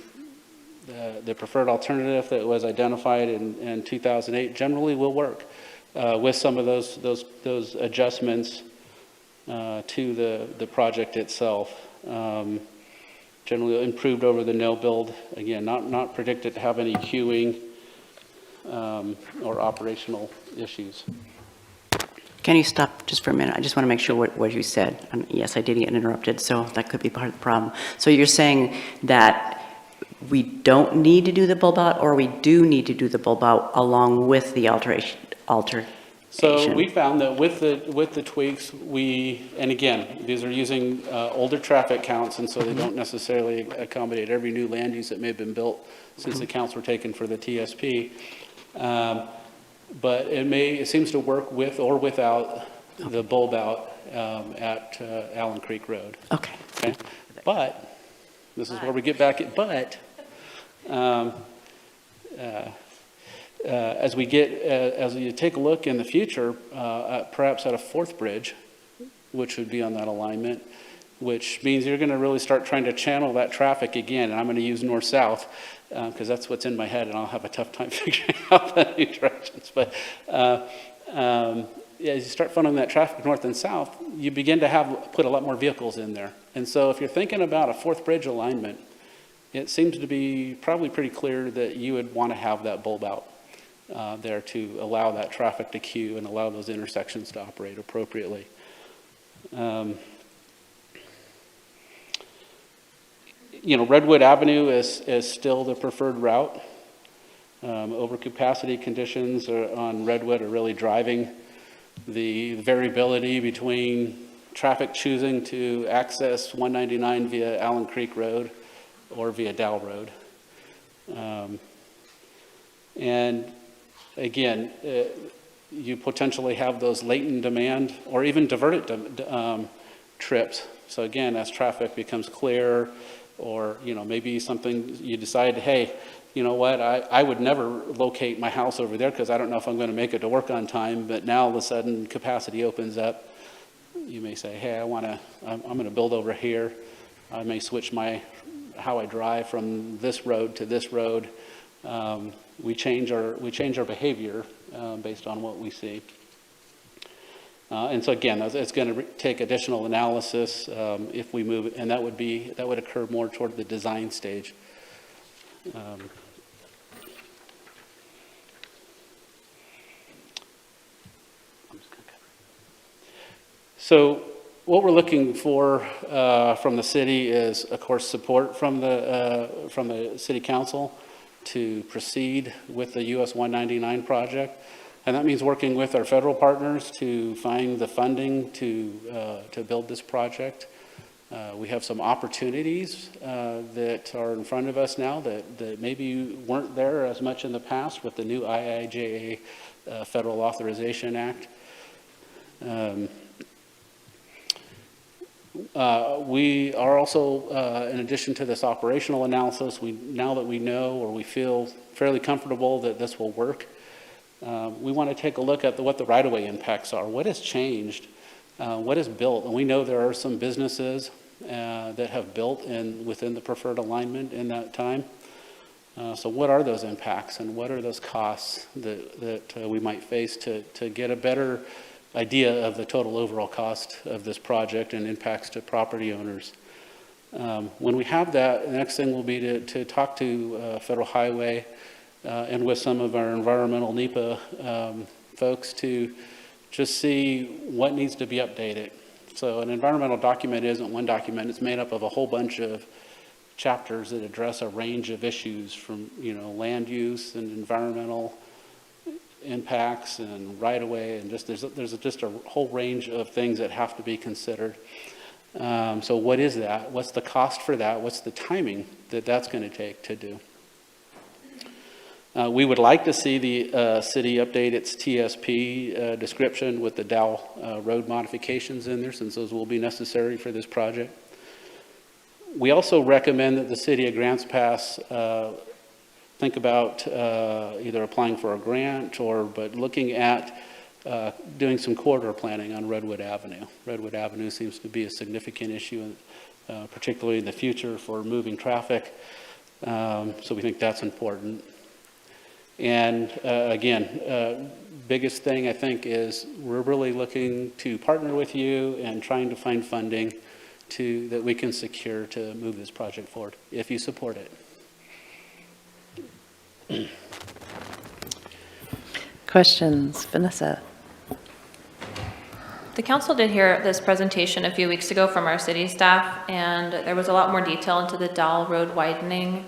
preferred alternative that was identified in 2008 generally will work with some of those adjustments to the project itself. Generally improved over the no build. Again, not predicted to have any queuing or operational issues. Can you stop just for a minute? I just want to make sure what you said. Yes, I did get interrupted, so that could be part of the problem. So you're saying that we don't need to do the bulb out, or we do need to do the bulb out along with the alteration? So we found that with the tweaks, and again, these are using older traffic counts, and so they don't necessarily accommodate every new land use that may have been built since the counts were taken for the TSP. But it seems to work with or without the bulb out at Allen Creek Road. Okay. But this is where we get back at as you take a look in the future, perhaps at a fourth bridge, which would be on that alignment, which means you're going to really start trying to channel that traffic again. And I'm going to use north-south because that's what's in my head, and I'll have a tough time figuring out the new directions. But as you start funneling that traffic north and south, you begin to put a lot more vehicles in there. And so if you're thinking about a fourth bridge alignment, it seems to be probably pretty clear that you would want to have that bulb out there to allow that traffic to queue and allow those intersections to operate appropriately. Redwood Avenue is still the preferred route. Overcapacity conditions on Redwood are really driving the variability between traffic choosing to access 199 via Allen Creek Road or via Dow Road. And again, you potentially have those latent demand or even diverted trips. So again, as traffic becomes clear, or maybe something you decide, hey, you know what, I would never locate my house over there because I don't know if I'm going to make it to work on time, but now all of a sudden capacity opens up. You may say, hey, I'm going to build over here. I may switch how I drive from this road to this road. We change our behavior based on what we see. And so again, it's going to take additional analysis if we move, and that would occur more toward the design stage. So what we're looking for from the city is, of course, support from the city council to proceed with the US 199 project. And that means working with our federal partners to find the funding to build this project. We have some opportunities that are in front of us now that maybe weren't there as much in the past with the new IIJA Federal Authorization Act. We are also, in addition to this operational analysis, now that we know or we feel fairly comfortable that this will work, we want to take a look at what the right-of-way impacts are. What has changed? What is built? And we know there are some businesses that have built within the preferred alignment in that time. So what are those impacts and what are those costs that we might face to get a better idea of the total overall cost of this project and impacts to property owners? When we have that, the next thing will be to talk to Federal Highway and with some of our environmental NEPA folks to just see what needs to be updated. So an environmental document isn't one document. It's made up of a whole bunch of chapters that address a range of issues from land use and environmental impacts and right-of-way, and there's just a whole range of things that have to be considered. So what is that? What's the cost for that? What's the timing that that's going to take to do? We would like to see the city update its TSP description with the Dow road modifications in there, since those will be necessary for this project. We also recommend that the city of Grants Pass think about either applying for a grant but looking at doing some corridor planning on Redwood Avenue. Redwood Avenue seems to be a significant issue, particularly in the future for moving traffic. So we think that's important. And again, biggest thing I think is we're really looking to partner with you and trying to find funding that we can secure to move this project forward, if you support it. Questions? Vanessa? The council did hear this presentation a few weeks ago from our city staff, and there was a lot more detail into the Dowell Road widening.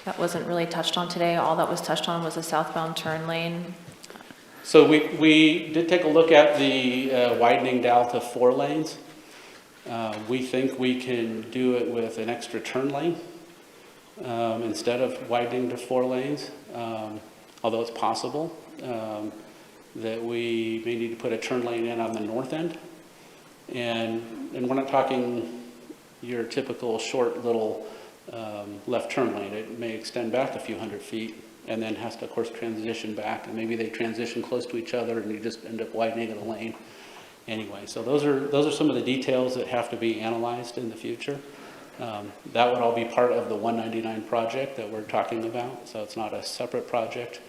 That wasn't really touched on today. All that was touched on was a southbound turn lane. So we did take a look at the widening Dowell to 4 lanes. We think we can do it with an extra turn lane instead of widening to 4 lanes, although it's possible that we may need to put a turn lane in on the north end. And we're not talking your typical short little left turn lane. It may extend back a few hundred feet and then has to, of course, transition back. And maybe they transition close to each other and you just end up widening the lane. Anyway, so those are some of the details that have to be analyzed in the future. That would all be part of the 199 project that we're talking about. So it's not a separate project.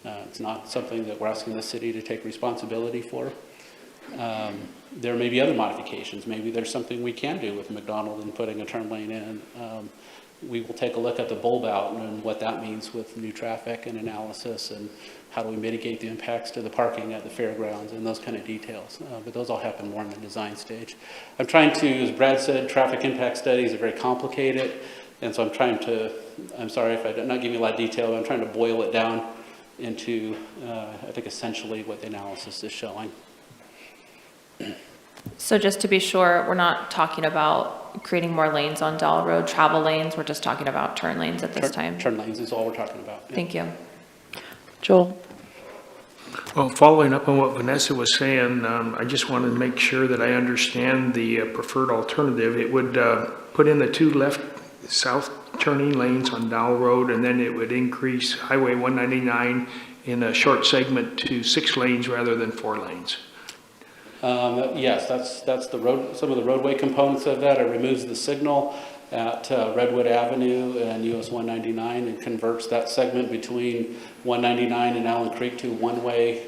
It's not something that we're asking the city to take responsibility for. There may be other modifications. Maybe there's something we can do with McDonald and putting a turn lane in. We will take a look at the bulb out and what that means with new traffic and analysis, and how do we mitigate the impacts to the parking at the fairgrounds and those kind of details. But those all happen more in the design stage. I'm trying to, as Brad said, traffic impact studies are very complicated. And so I'm sorry if I did not give you a lot of detail, but I'm trying to boil it down into, I think, essentially what the analysis is showing. So just to be sure, we're not talking about creating more lanes on Dowell Road, travel lanes. We're just talking about turn lanes at this time. Turn lanes is all we're talking about. Yeah. Thank you. Joel? Well, following up on what Vanessa was saying, I just want to make sure that I understand the preferred alternative. It would put in the 2 left south turning lanes on Dowell Road, and then it would increase Highway 199 in a short segment to 6 lanes rather than 4 lanes. Yes, that's the road. Some of the roadway components of that. It removes the signal at Redwood Avenue and US 199 and converts that segment between 199 and Allen Creek to one-way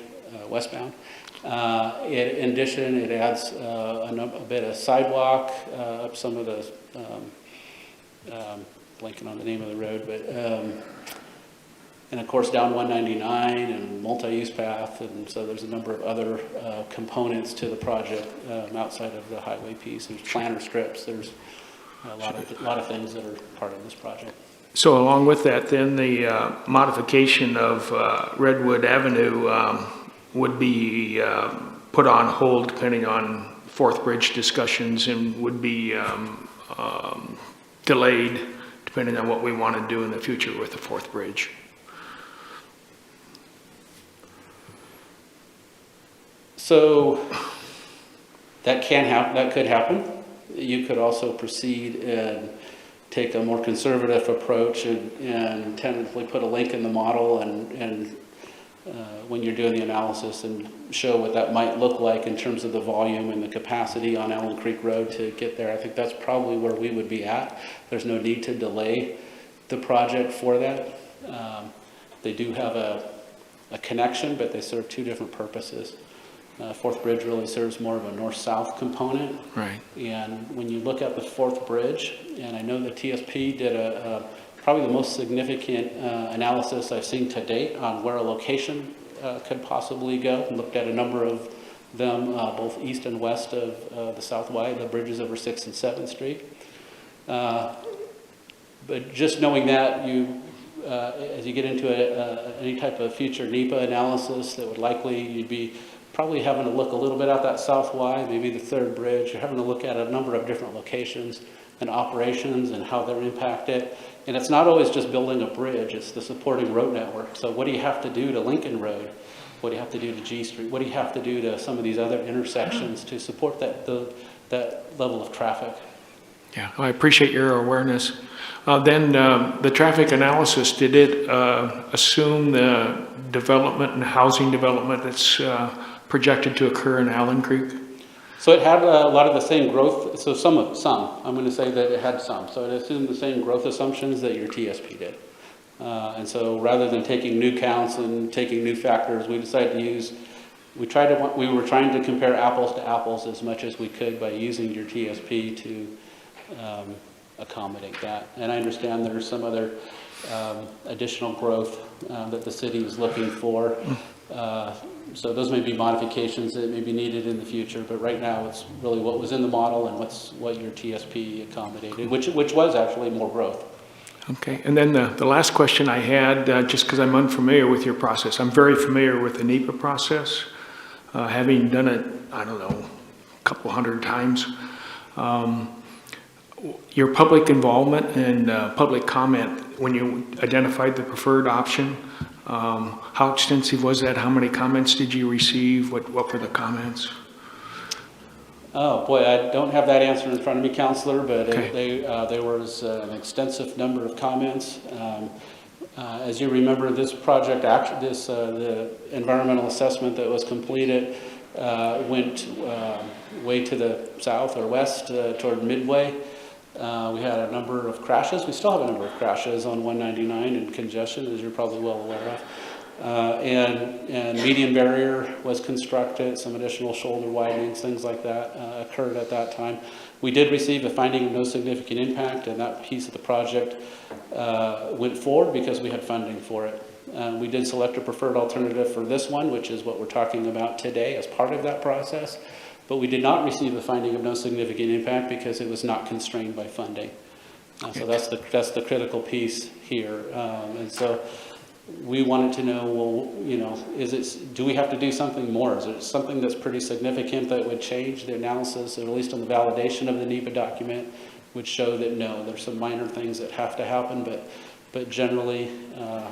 westbound. In addition, it adds a bit of sidewalk up some of the, blanking on the name of the road, but and of course down 199 and multi-use path, and so there's a number of other components to the project outside of the highway piece. There's planter strips. There's a lot of things that are part of this project. So along with that, then the modification of Redwood Avenue would be put on hold depending on Fourth Bridge discussions, and would be delayed depending on what we want to do in the future with the Fourth Bridge. So that can happen. That could happen. You could also proceed and take a more conservative approach and tentatively put a link in the model and when you're doing the analysis, and show what that might look like in terms of the volume and the capacity on Allen Creek Road to get there. I think that's probably where we would be at. There's no need to delay the project for that. They do have a connection, but they serve 2 different purposes. Fourth Bridge really serves more of a north-south component. Right. And when you look at the Fourth Bridge, and I know the TSP did probably the most significant analysis I've seen to date on where a location could possibly go, and looked at a number of them both east and west of the South Y, the bridges over 6th and 7th Street. But just knowing that, as you get into any type of future NEPA analysis, that would likely, you'd be probably having to look a little bit at that South Y, maybe the 3rd Bridge. You're having to look at a number of different locations and operations and how they're impacted. And it's not always just building a bridge, it's the supporting road network. So what do you have to do to Lincoln Road? What do you have to do to G Street? What do you have to do to some of these other intersections to support that level of traffic? Yeah, I appreciate your awareness. Then the traffic analysis, did it assume the development and housing development that's projected to occur in Allen Creek? So it had a lot of the same growth, so some, I'm going to say that it had some. So it assumed the same growth assumptions that your TSP did. And so rather than taking new counts and taking new factors, we decided to use, we were trying to compare apples to apples as much as we could by using your TSP to accommodate that. And I understand there's some other additional growth that the city is looking for. So those may be modifications that may be needed in the future, but right now it's really what was in the model and what your TSP accommodated, which was actually more growth. Okay, and then the last question I had, just because I'm unfamiliar with your process, I'm very familiar with the NEPA process, having done it, I don't know, a couple hundred times. Your public involvement and public comment when you identified the preferred option, how extensive was that? How many comments did you receive? What were the comments? Oh, boy, I don't have that answer in front of me, Counselor, but Okay. there was an extensive number of comments. As you remember, this project, the environmental assessment that was completed went way to the south or west toward Midway. We had a number of crashes. We still have a number of crashes on 199 and congestion, as you're probably well aware of. And median barrier was constructed, some additional shoulder widenings, things like that occurred at that time. We did receive a finding of no significant impact, and that piece of the project went forward because we had funding for it. We did select a preferred alternative for this one, which is what we're talking about today as part of that process. But we did not receive a finding of no significant impact because it was not constrained by funding. So that's the critical piece here. And so we wanted to know, well, you know, do we have to do something more? Is it something that's pretty significant that would change the analysis, or at least on the validation of the NEPA document, would show that no, there's some minor things that have to happen, but generally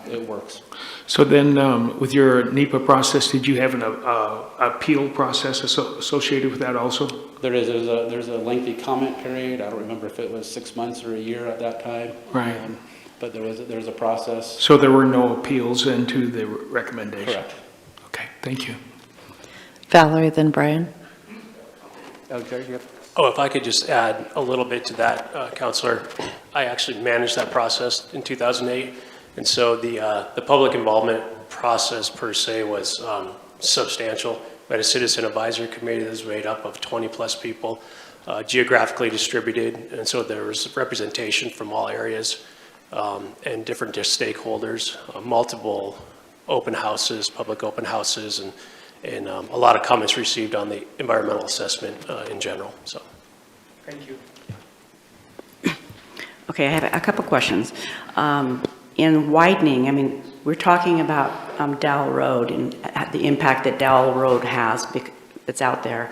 it works. So then with your NEPA process, did you have an appeal process associated with that also? There's a lengthy comment period. I don't remember if it was 6 months or a year at that time. Right. But there was a process. So there were no appeals into the recommendation? Correct. Okay, thank you. Valerie, then Brian. Oh, Jerry, you have? Oh, if I could just add a little bit to that, Counselor. I actually managed that process in 2008. And so the public involvement process per se was substantial. We had a citizen advisory committee that was made up of 20 plus people, geographically distributed. And so there was representation from all areas and different stakeholders, multiple open houses, public open houses, and a lot of comments received on the environmental assessment in general. So, thank you. Okay, I have a couple questions. In widening, I mean, we're talking about Dowell Road and the impact that Dowell Road has that's out there.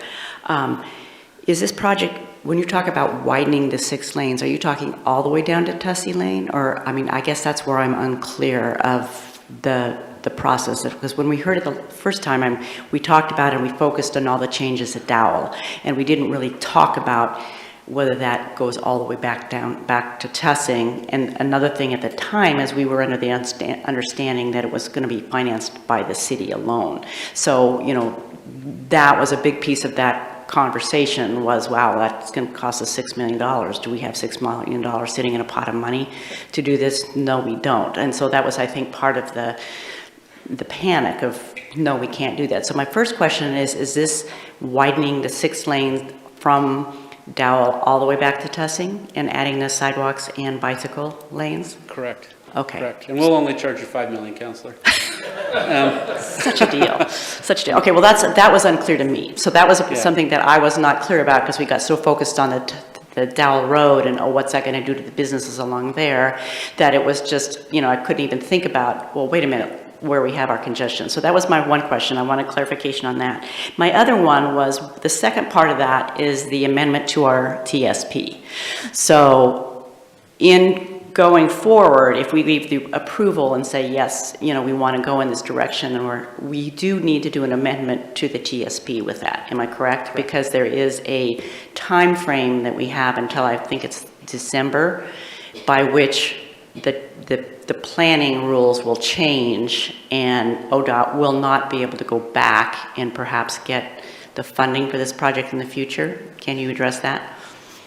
Is this project, when you talk about widening the 6 lanes, are you talking all the way down to Tussey Lane? Or, I mean, I guess that's where I'm unclear of the process. Because when we heard it the first time, we talked about it and we focused on all the changes at Dowell. And we didn't really talk about whether that goes all the way back to Tussing. And another thing at the time is we were under the understanding that it was going to be financed by the city alone. So, you know, that was a big piece of that conversation was, wow, that's going to cost us $6 million. Do we have $6 million sitting in a pot of money to do this? No, we don't. And so that was, I think, part of the panic of, no, we can't do that. So my first question is this widening the 6 lanes from Dowell all the way back to Tussing and adding the sidewalks and bicycle lanes? Correct. Okay. Correct. And we'll only charge you $5 million, Counselor. Such a deal. Such a deal. Okay, well, that was unclear to me. So that was something that I was not clear about because we got so focused on the Dowell Road and, oh, what's that going to do to the businesses along there, that it was just, you know, I couldn't even think about, well, wait a minute, where we have our congestion. So that was my one question. I wanted clarification on that. My other one was, the second part of that is the amendment to our TSP. So in going forward, if we leave the approval and say, yes, you know, we want to go in this direction, and we do need to do an amendment to the TSP with that. Am I correct? Because there is a time frame that we have until I think it's December, by which the planning rules will change, and ODOT will not be able to go back and perhaps get the funding for this project in the future. Can you address that?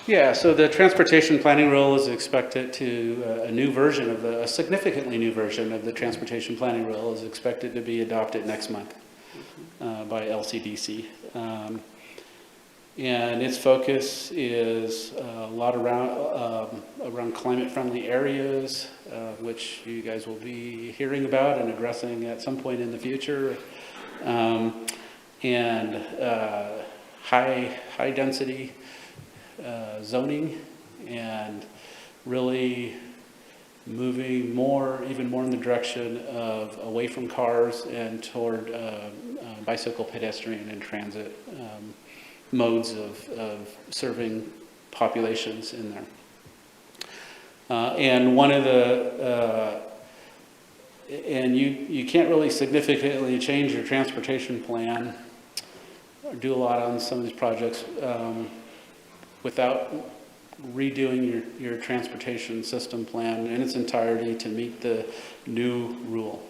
Yeah, so the transportation planning rule is expected to, a significantly new version of the transportation planning rule is expected to be adopted next month by LCDC. And its focus is a lot around climate-friendly areas, which you guys will be hearing about and addressing at some point in the future, and high-density zoning, and really moving even more in the direction of away from cars and toward bicycle, pedestrian, and transit modes of serving populations in there. And one of the, and you can't really significantly change your transportation plan or do a lot on some of these projects without redoing your transportation system plan in its entirety to meet the new rule,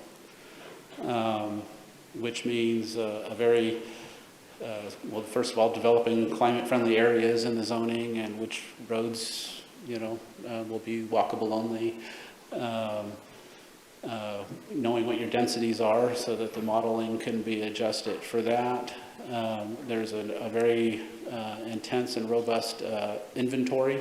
which means a very well, first of all, developing climate-friendly areas in the zoning, and which roads, you know, will be walkable only. Knowing what your densities are so that the modeling can be adjusted for that. There's a very intense and robust inventory,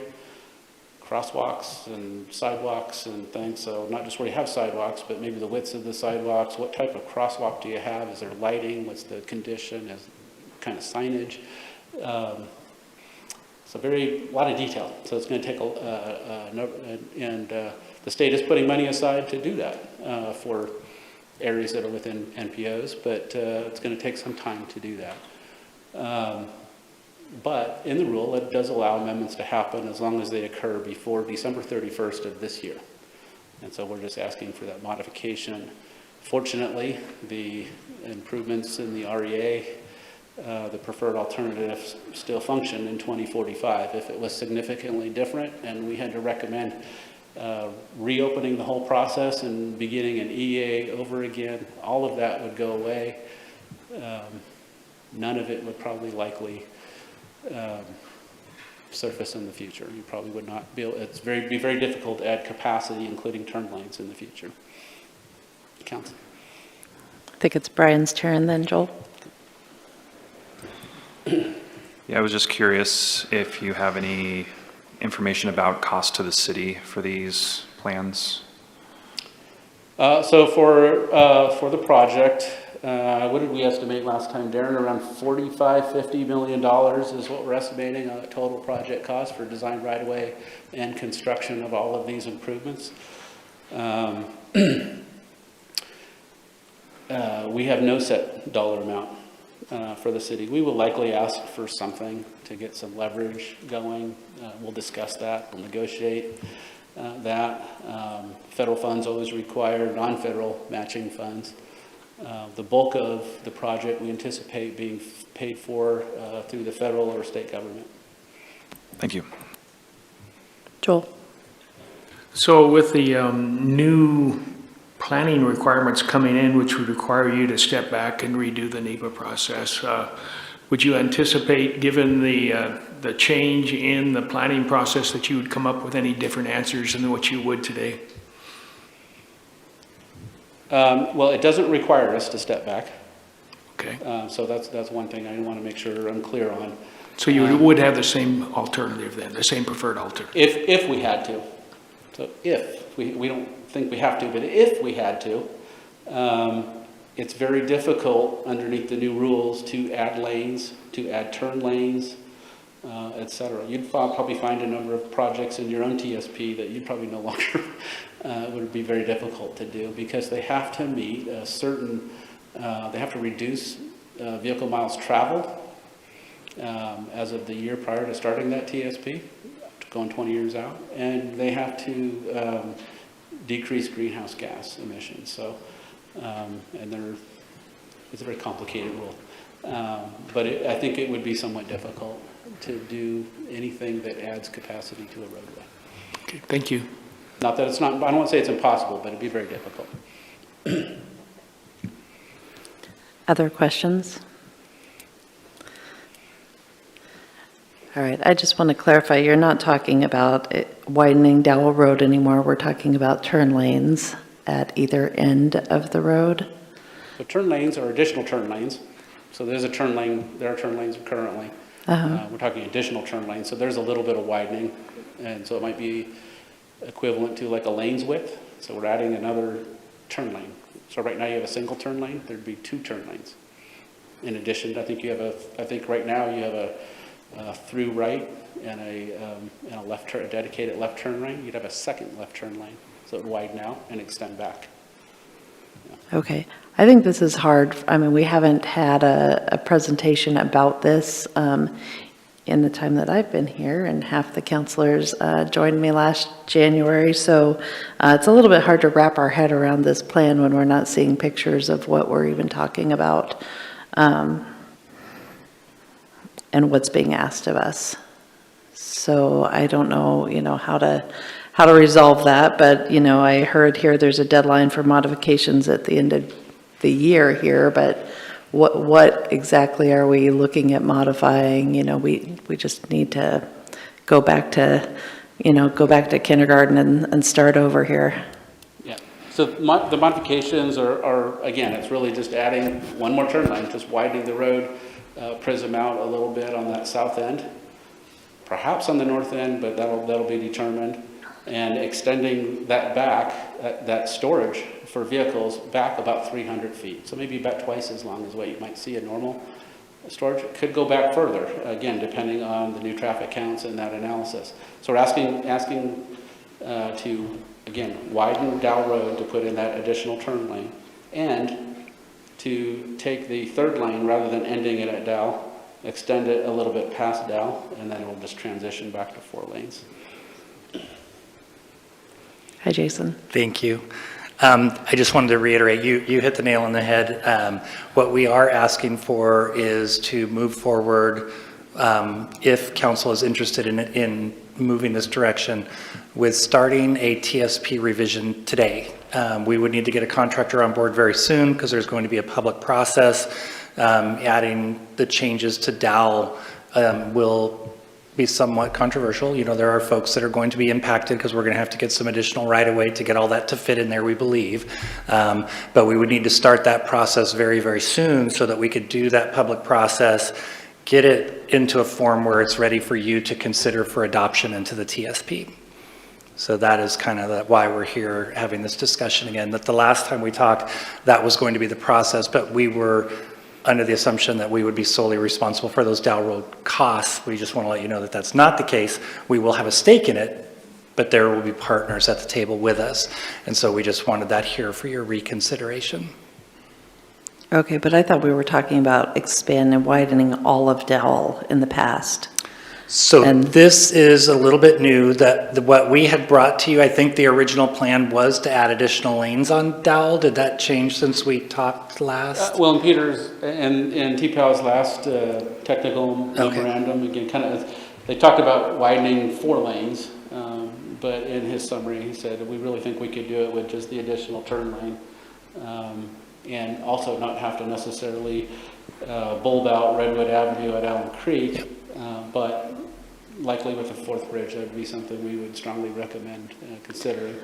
crosswalks and sidewalks and things. So not just where you have sidewalks, but maybe the widths of the sidewalks. What type of crosswalk do you have? Is there lighting? What's the condition? Is kind of signage? So a lot of detail. So it's going to take the state is putting money aside to do that for areas that are within NPOs, but it's going to take some time to do that. But in the rule, it does allow amendments to happen as long as they occur before December 31st of this year. And so we're just asking for that modification. Fortunately, the improvements in the REA, the preferred alternatives, still function in 2045. If it was significantly different and we had to recommend reopening the whole process and beginning an EA over again, all of that would go away. None of it would probably likely surface in the future. You probably would not be able, be very difficult to add capacity, including turn lanes in the future. Council. I think it's Brian's turn then, Joel. Yeah, I was just curious if you have any information about cost to the city for these plans. So for the project, what did we estimate last time, Darren? Around $45–50 million is what we're estimating on a total project cost for design right-of-way and construction of all of these improvements. We have no set dollar amount for the city. We will likely ask for something to get some leverage going. We'll discuss that. We'll negotiate that. Federal funds always require non-federal matching funds. The bulk of the project we anticipate being paid for through the federal or state government. Thank you. Joel. So with the new planning requirements coming in, which would require you to step back and redo the NEPA process, would you anticipate, given the change in the planning process, that you would come up with any different answers than what you would today? Well, it doesn't require us to step back. Okay. So that's one thing I want to make sure I'm clear on. So you would have the same alternative then, the same preferred alternative? If we had to. So if, we don't think we have to, but if we had to, it's very difficult underneath the new rules to add lanes, to add turn lanes, et cetera. You'd probably find a number of projects in your own TSP that you'd probably no longer would be very difficult to do, because they have to meet a certain, they have to reduce vehicle miles traveled as of the year prior to starting that TSP going 20 years out, and they have to decrease greenhouse gas emissions. So, it's a very complicated rule. But I think it would be somewhat difficult to do anything that adds capacity to a roadway. Okay, thank you. Not that it's not, I don't want to say it's impossible, but it'd be very difficult. Other questions? All right, I just want to clarify, you're not talking about widening Dowell Road anymore. We're talking about turn lanes at either end of the road? So turn lanes are additional turn lanes. So there's a turn lane, there are turn lanes currently. We're talking additional turn lanes, so there's a little bit of widening. And so it might be equivalent to like a lane's width. So we're adding another turn lane. So right now you have a single turn lane, there'd be 2 turn lanes. In addition, I think right now you have a through right and a left turn, a dedicated left turn lane. You'd have a second left turn lane. So it would widen out and extend back. Okay, I think this is hard. I mean, we haven't had a presentation about this in the time that I've been here, and half the counselors joined me last January, so it's a little bit hard to wrap our head around this plan when we're not seeing pictures of what we're even talking about and what's being asked of us. So I don't know, how to resolve that, but, I heard here there's a deadline for modifications at the end of the year here, but what exactly are we looking at modifying? We just need to go back to kindergarten and start over here. Yeah, so the modifications are, again, it's really just adding one more turn lane, just widening the road, prism out a little bit on that south end, perhaps on the north end, but that'll be determined. And extending that back, that storage for vehicles back about 300 feet. So maybe about twice as long as what you might see in normal storage. It could go back further, again, depending on the new traffic counts and that analysis. So we're asking to, again, widen Dowell Road to put in that additional turn lane and to take the third lane rather than ending it at Dowell, extend it a little bit past Dowell, and then it'll just transition back to 4 lanes. Hi, Jason. Thank you. I just wanted to reiterate, you hit the nail on the head. What we are asking for is to move forward, if council is interested in moving this direction, with starting a TSP revision today. We would need to get a contractor on board very soon because there's going to be a public process. Adding the changes to Dowell will be somewhat controversial. There are folks that are going to be impacted because we're going to have to get some additional right-of-way to get all that to fit in there, we believe. But we would need to start that process very, very soon so that we could do that public process, get it into a form where it's ready for you to consider for adoption into the TSP. So that is kind of why we're here having this discussion again, that the last time we talked, that was going to be the process, but we were under the assumption that we would be solely responsible for those Dowell Road costs. We just want to let you know that that's not the case. We will have a stake in it, but there will be partners at the table with us. And so we just wanted that here for your reconsideration. Okay, but I thought we were talking about expanding and widening all of Dowell in the past. So this is a little bit new. What we had brought to you, I think the original plan was to add additional lanes on Dowell. Did that change since we talked last? Well, in Peter's and TPAL's last technical memorandum, again, they talked about widening 4 lanes, but in his summary, he said, we really think we could do it with just the additional turn lane, and also not have to necessarily bulb out Redwood Avenue at Allen Creek, but likely with the 4th bridge, that would be something we would strongly recommend considering.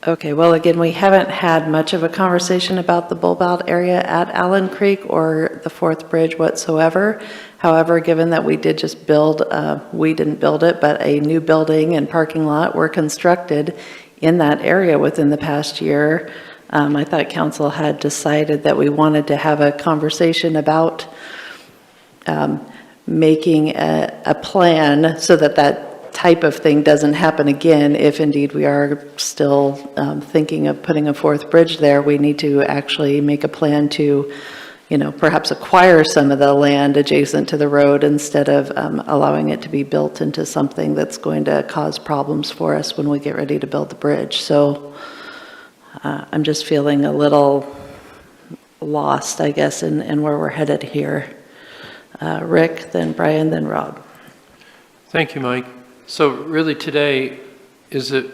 Okay, well, again, we haven't had much of a conversation about the bulb out area at Allen Creek or the 4th bridge whatsoever. However, given that we did just build, we didn't build it, but a new building and parking lot were constructed in that area within the past year, I thought council had decided that we wanted to have a conversation about making a plan so that that type of thing doesn't happen again. If indeed we are still thinking of putting a 4th bridge there, we need to actually make a plan to, perhaps acquire some of the land adjacent to the road instead of allowing it to be built into something that's going to cause problems for us when we get ready to build the bridge. So I'm just feeling a little lost, I guess, in where we're headed here. Rick, then Brian, then Rob. Thank you, Mike. So really today, is it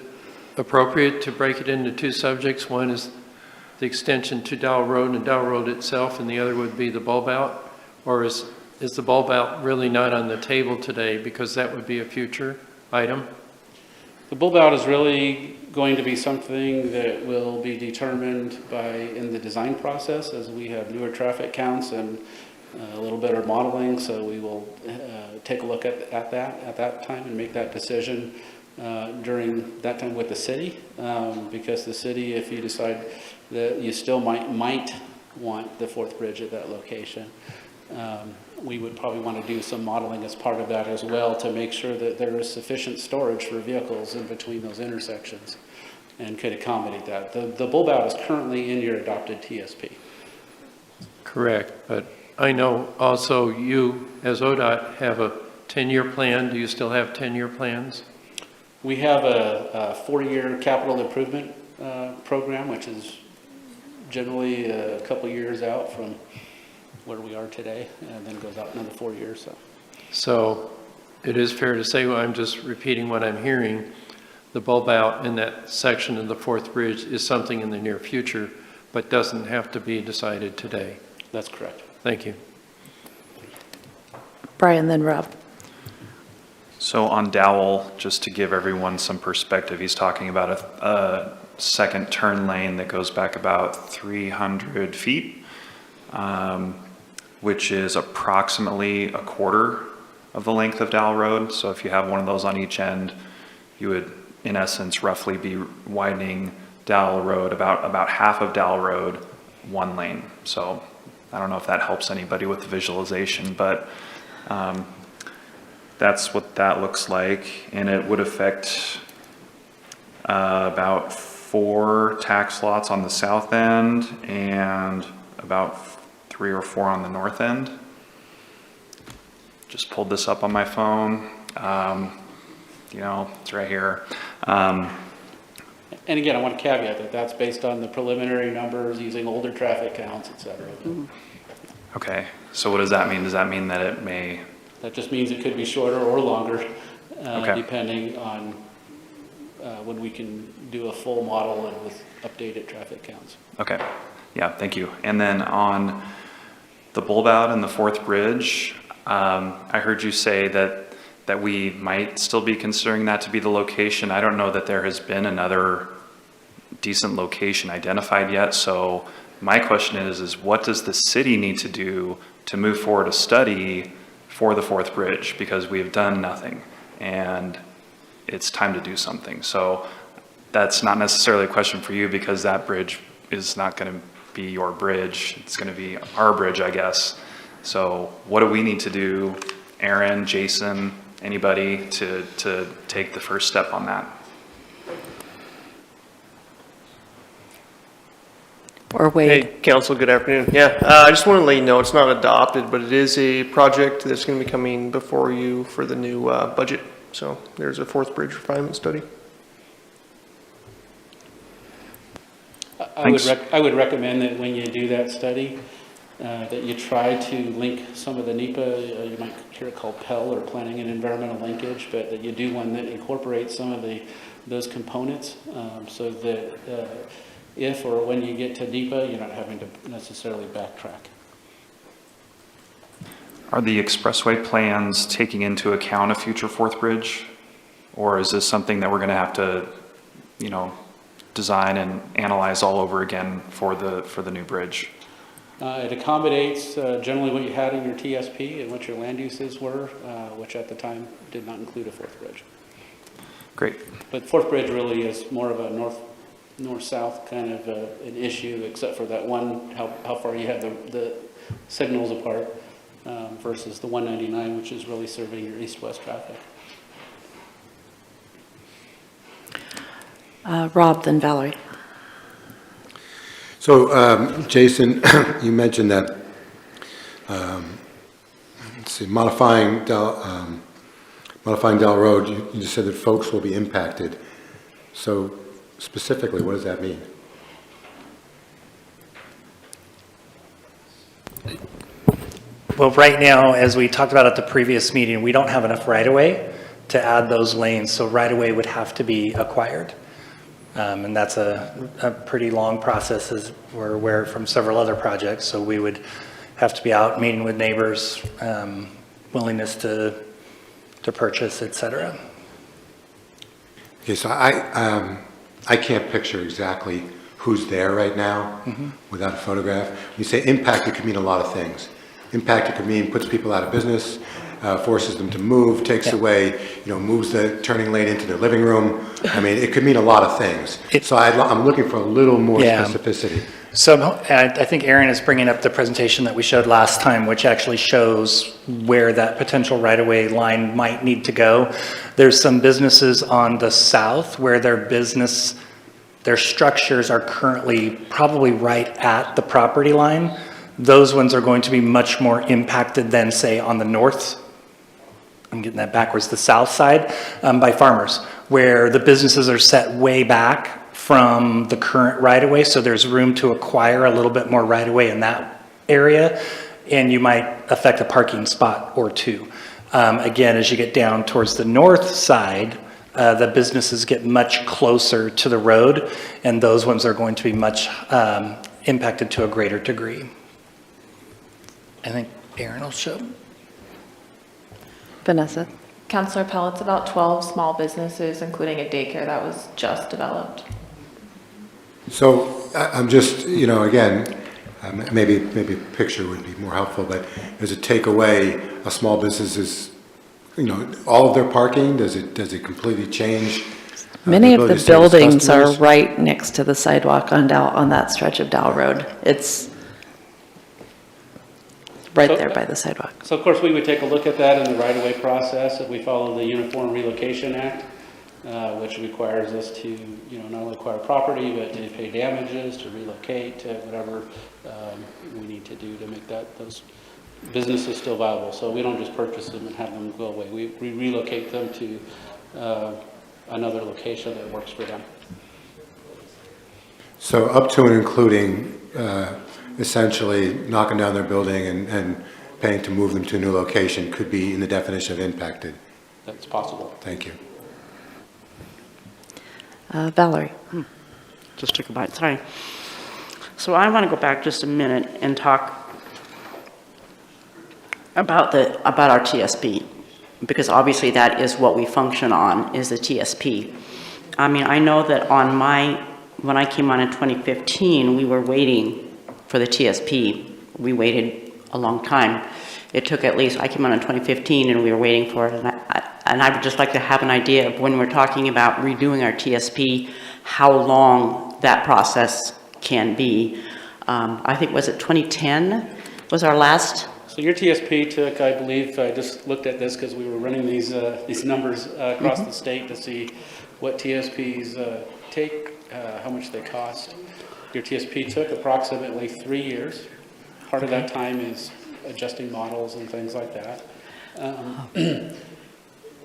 appropriate to break it into two subjects? One is the extension to Dowell Road and Dowell Road itself, and the other would be the bulb out? Or is the bulb out really not on the table today because that would be a future item? The bulb out is really going to be something that will be determined in the design process as we have newer traffic counts and a little better modeling. So we will take a look at that time and make that decision during that time with the city, because the city, if you decide that you still might want the fourth bridge at that location, we would probably want to do some modeling as part of that as well to make sure that there is sufficient storage for vehicles in between those intersections and could accommodate that. The bulb out is currently in your adopted TSP. Correct, but I know also you, as ODOT, have a 10-year plan. Do you still have 10-year plans? We have a 4-year capital improvement program, which is generally a couple years out from where we are today, and then it goes out another 4 years. So it is fair to say, well, I'm just repeating what I'm hearing, the bulb out in that section of the fourth bridge is something in the near future, but doesn't have to be decided today. That's correct. Thank you. Brian, then Rob. So on Dowell, just to give everyone some perspective, he's talking about a second turn lane that goes back about 300 feet, which is approximately a quarter of the length of Dowell Road. So if you have one of those on each end, you would, in essence, roughly be widening Dowell Road, about half of Dowell Road, one lane. So I don't know if that helps anybody with the visualization, but that's what that looks like. And it would affect about 4 tax lots on the south end and about 3 or 4 on the north end. Just pulled this up on my phone. It's right here. And again, I want to caveat that that's based on the preliminary numbers using older traffic counts, et cetera. Okay, so what does that mean? Does that mean that it may? That just means it could be shorter or longer, Okay. depending on when we can do a full model and with updated traffic counts. Okay, yeah, thank you. And then on the bulb out and the fourth bridge, I heard you say that we might still be considering that to be the location. I don't know that there has been another decent location identified yet. So my question is what does the city need to do to move forward a study for the fourth bridge? Because we have done nothing and it's time to do something. So that's not necessarily a question for you because that bridge is not going to be your bridge. It's going to be our bridge, I guess. So what do we need to do, Aaron, Jason, anybody, to take the first step on that? Or Wade. Hey, Council, good afternoon. Yeah, I just want to let you know it's not adopted, but it is a project that's going to be coming before you for the new budget. So there's a fourth bridge refinement study. I would recommend that when you do that study, that you try to link some of the NEPA, you might hear it called PEL or Planning and Environmental Linkage, but that you do one that incorporates some of those components so that if or when you get to NEPA, you're not having to necessarily backtrack. Are the expressway plans taking into account a future fourth bridge? Or is this something that we're going to have to, design and analyze all over again for the new bridge? It accommodates generally what you had in your TSP and what your land uses were, which at the time did not include a fourth bridge. Great. But fourth bridge really is more of a north-south kind of an issue, except for that one, how far you have the signals apart versus the 199, which is really serving your east-west traffic. Rob, then Valerie. So, Jason, you mentioned that let's see, modifying Del Road, you just said that folks will be impacted. So specifically, what does that mean? Well, right now, as we talked about at the previous meeting, we don't have enough right-of-way to add those lanes, so right-of-way would have to be acquired. And that's a pretty long process, as we're aware from several other projects, so we would have to be out meeting with neighbors, willingness to purchase, et cetera. Okay, so I can't picture exactly who's there right now without a photograph. When you say impact, it could mean a lot of things. Impact, it could mean puts people out of business, forces them to move, takes away, moves the turning lane into their living room. I mean, it could mean a lot of things. So I'm looking for a little more specificity. So I think Aaron is bringing up the presentation that we showed last time, which actually shows where that potential right-of-way line might need to go. There's some businesses on the south where their structures are currently probably right at the property line. Those ones are going to be much more impacted than, say, on the north, I'm getting that backwards, the south side, by farmers, where the businesses are set way back from the current right-of-way, so there's room to acquire a little bit more right-of-way in that area, and you might affect a parking spot or two. Again, as you get down towards the north side, the businesses get much closer to the road, and those ones are going to be much impacted to a greater degree. I think Aaron will show. Vanessa? Councillor Pell, it's about 12 small businesses, including a daycare that was just developed. So I'm just, again, maybe a picture would be more helpful, but does it take away a small business's, all of their parking? Does it completely change? Many of the ability to service buildings are customers? right next to the sidewalk on that stretch of Dow Road. It's right there by the sidewalk. So of course, we would take a look at that in the right-of-way process if we follow the Uniform Relocation Act, which requires us to, not only acquire property, but to pay damages, to relocate, to whatever we need to do to make those businesses still viable. So we don't just purchase them and have them go away. We relocate them to another location that works for them. So up to and including essentially knocking down their building and paying to move them to a new location could be in the definition of impacted. That's possible. Thank you. Valerie? Just took a bite, sorry. So I want to go back just a minute and talk about our TSP, because obviously that is what we function on, is the TSP. I mean, I know that when I came on in 2015, we were waiting for the TSP. We waited a long time. It took I came on in 2015 and we were waiting for it, and I would just like to have an idea of when we're talking about redoing our TSP, how long that process can be. I think, was it 2010 was our last? So your TSP took, I believe, I just looked at this because we were running these numbers across the state to see what TSPs take, how much they cost. Your TSP took approximately 3 years. Part of that time is adjusting models and things like that.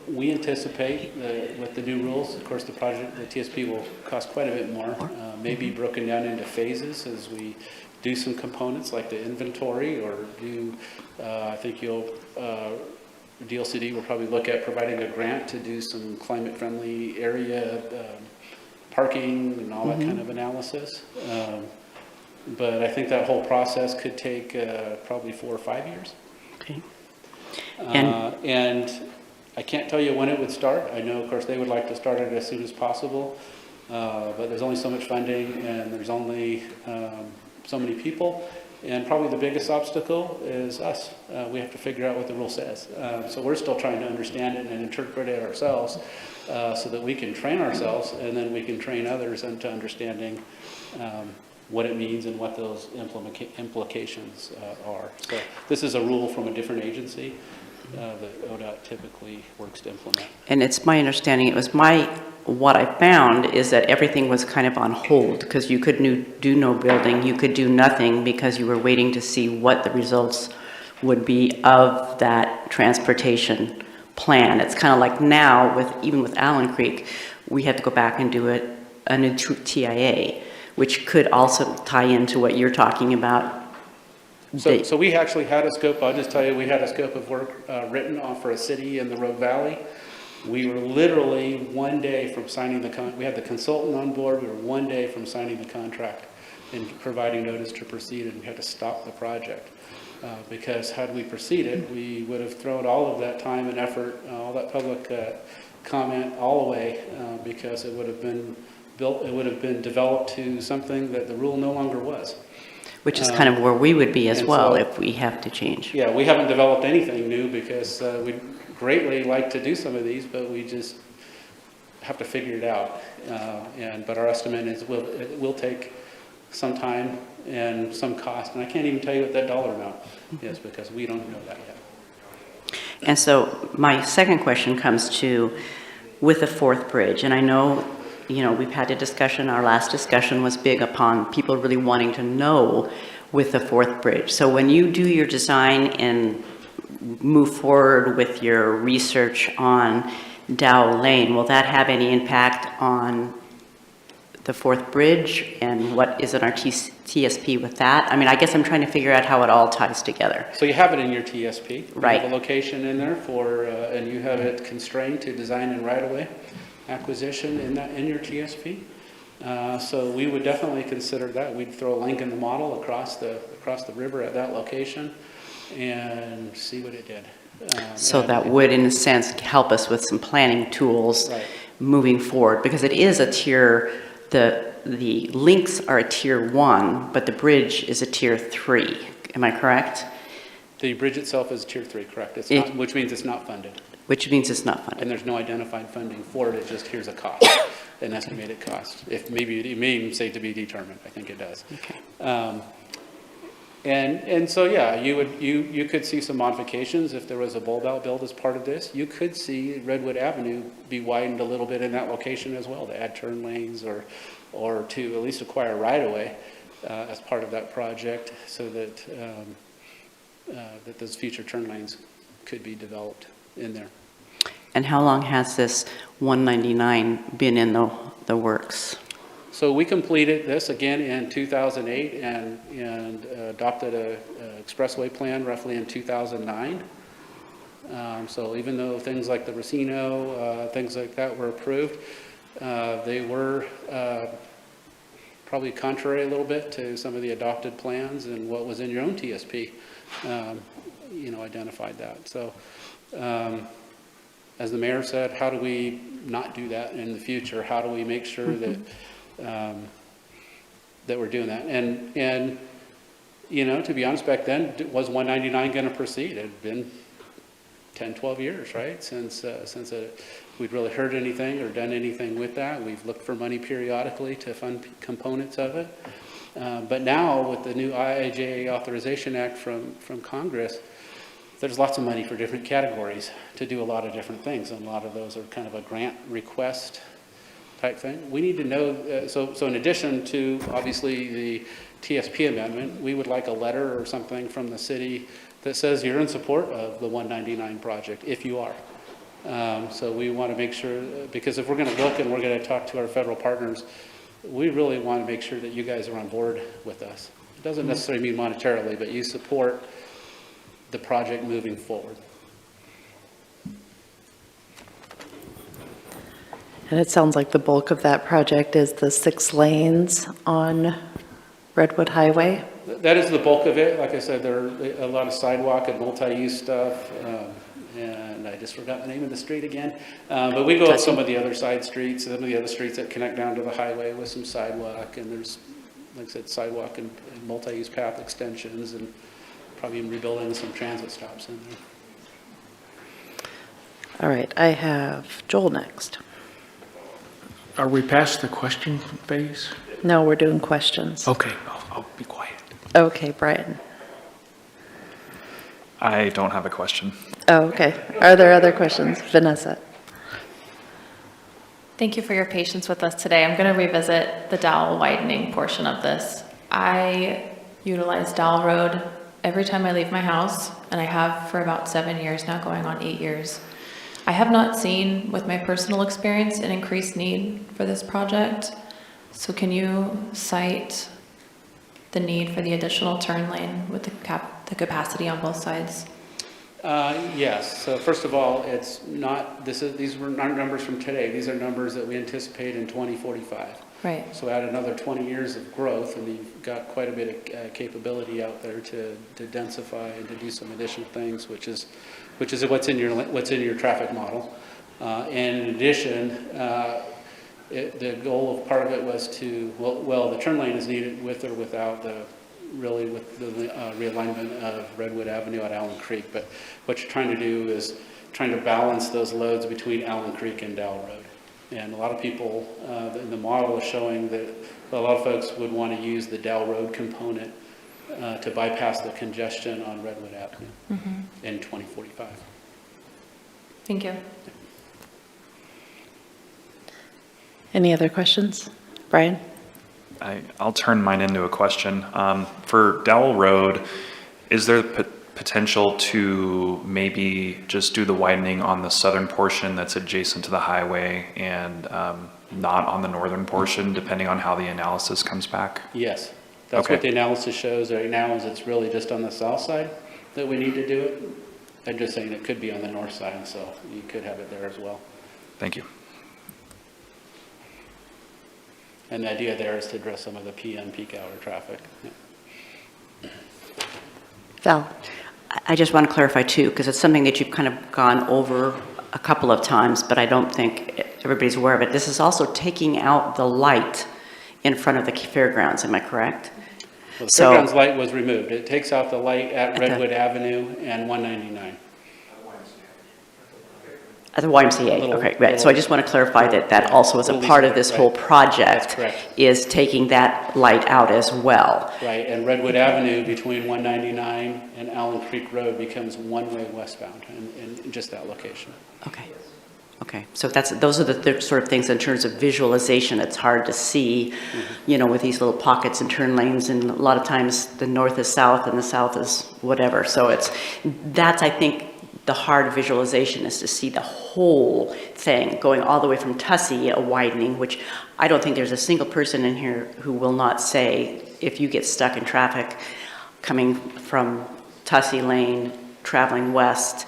We anticipate that with the new rules, of course, the TSP will cost quite a bit more, maybe broken down into phases as we do some components like the inventory, or do, I think DLCD will probably look at providing a grant to do some climate-friendly area parking and all that kind of analysis. But I think that whole process could take probably 4 or 5 years. Okay. And I can't tell you when it would start. I know, of course, they would like to start it as soon as possible, but there's only so much funding and there's only so many people. And probably the biggest obstacle is us. We have to figure out what the rule says. So we're still trying to understand it and interpret it ourselves so that we can train ourselves, and then we can train others into understanding what it means and what those implications are. So this is a rule from a different agency that ODOT typically works to implement. And it's my understanding, what I found is that everything was kind of on hold, because you could do no building, you could do nothing because you were waiting to see what the results would be of that transportation plan. It's kind of like now, even with Allen Creek, we have to go back and do a new TIA, which could also tie into what you're talking about. So we actually had a scope, I'll just tell you, we had a scope of work written for a city in the Rogue Valley. We were literally one day from signing we had the consultant on board, we were one day from signing the contract and providing notice to proceed, and we had to stop the project. Because had we proceeded, we would have thrown all of that time and effort, all that public comment all away, because it would have been built, it would have been developed to something that the rule no longer was. Which is kind of where we would be as well so, if we have to change. Yeah, we haven't developed anything new because we'd greatly like to do some of these, but we just have to figure it out. But our estimate is it will take some time and some cost, and I can't even tell you what that dollar amount is because we don't know that yet. And so my second question comes to with the fourth bridge, and I know, we've had a discussion, our last discussion was big upon people really wanting to know with the fourth bridge. So when you do your design and move forward with your research on Dow Lane, will that have any impact on the fourth bridge, and what is in our TSP with that? I mean, I guess I'm trying to figure out how it all ties together. So you have it in your TSP. Right. You have a location in there for, and you have it constrained to design and right-of-way acquisition in your TSP. So we would definitely consider that. We'd throw a link in the model across the river at that location and see what it did. So that would, in a sense, help us with some planning tools Right. moving forward, because it is a tier, the links are a tier 1, but the bridge is a tier 3. Am I correct? The bridge itself is tier 3, correct? It's not, which means it's not funded. Which means it's not funded. And there's no identified funding for it. It just here's a cost, an estimated cost. If maybe it may even say to be determined. I think it does. Okay. And so yeah, you could see some modifications if there was a bulb out build as part of this. You could see Redwood Avenue be widened a little bit in that location as well to add turn lanes or to at least acquire right of way as part of that project, so that that those future turn lanes could be developed in there. And how long has this 199 been in the works? So we completed this again in 2008 and adopted a expressway plan roughly in 2009. So even though things like the Racino, things like that were approved, they were probably contrary a little bit to some of the adopted plans, and what was in your own TSP, identified that. So as the mayor said, how do we not do that in the future? How do we make sure that that we're doing that? And to be honest, back then, was 199 going to proceed? It had been 10, 12 years, right, since we'd really heard anything or done anything with that. We've looked for money periodically to fund components of it. But now, with the new IIJA Authorization Act from Congress, there's lots of money for different categories to do a lot of different things, and a lot of those are kind of a grant request type thing. We need to know, so in addition to obviously the TSP amendment, we would like a letter or something from the city that says you're in support of the 199 project, if you are. So we want to make sure, because if we're going to look and we're going to talk to our federal partners, we really want to make sure that you guys are on board with us. It doesn't necessarily mean monetarily, but you support the project moving forward. And it sounds like the bulk of that project is the 6 lanes on Redwood Highway. That is the bulk of it. Like I said, there are a lot of sidewalk and multi-use stuff, and I just forgot the name of the street again. But we go up some of the other side streets, some of the other streets that connect down to the highway with some sidewalk, and there's, like I said, sidewalk and multi-use path extensions, and probably even rebuilding some transit stops in there. All right, I have Joel next. Are we past the question phase? No, we're doing questions. Okay, I'll be quiet. Okay, Brian. I don't have a question. Oh, okay. Are there other questions? Vanessa. Thank you for your patience with us today. I'm going to revisit the Dowell widening portion of this. I utilize Dowell Road every time I leave my house, and I have for about 7 years now, going on 8 years, I have not seen, with my personal experience, an increased need for this project. So can you cite the need for the additional turn lane with the capacity on both sides? Yes. So first of all, it's not, these were not numbers from today. These are numbers that we anticipate in 2045. Right. So add another 20 years of growth, and you've got quite a bit of capability out there to densify and to do some additional things, which is what's in your traffic model. And in addition, the goal of part of it was to, well, the turn lane is needed with or without the realignment of Redwood Avenue at Allen Creek. But what you're trying to do is trying to balance those loads between Allen Creek and Dowell Road. And a lot of people, the model is showing that a lot of folks would want to use the Dowell Road component to bypass the congestion on Redwood Avenue in 2045. Thank you. Any other questions? Brian? I'll turn mine into a question. For Dowell Road, is there potential to maybe just do the widening on the southern portion that's adjacent to the highway and not on the northern portion, depending on how the analysis comes back? Yes, that's what the analysis shows right now, is it's really just on the south side that we need to do it. I'm just saying it could be on the north side, so you could have it there as well. Thank you. And the idea there is to address some of the PM peak hour traffic. Yeah. Val, I just want to clarify too, because it's something that you've kind of gone over a couple of times, but I don't think everybody's aware of it. This is also taking out the light in front of the fairgrounds, am I correct? Well, the fairgrounds light was removed. It takes out the light at Redwood Avenue and 199. At the YMCA, okay, right. So I just want to clarify that that also is a part of this whole project, is taking that light out as well. Right, and Redwood Avenue between 199 and Allen Creek Road becomes one-way westbound in just that location. Okay. Okay, so those are the sort of things in terms of visualization. It's hard to see, you know, with these little pockets and turn lanes, and a lot of times the north is south and the south is whatever. So that's I think the hard visualization is to see the whole thing going all the way from Tussey, a widening, which I don't think there's a single person in here who will not say, if you get stuck in traffic coming from Tussey Lane, traveling west,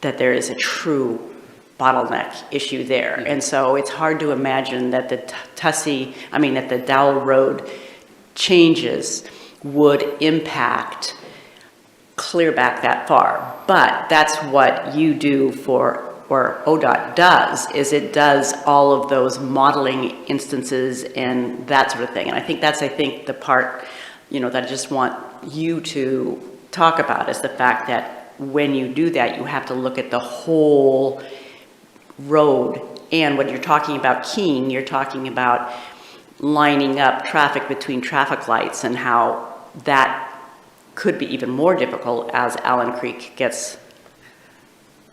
that there is a true bottleneck issue there. And so it's hard to imagine that that the Dowell Road changes would impact clear back that far. But that's what you do or ODOT does, is it does all of those modeling instances and that sort of thing. And I think that's the part, you know, that I just want you to talk about, is the fact that when you do that, you have to look at the whole road. And when you're talking about keying, you're talking about lining up traffic between traffic lights, and how that could be even more difficult as Allen Creek gets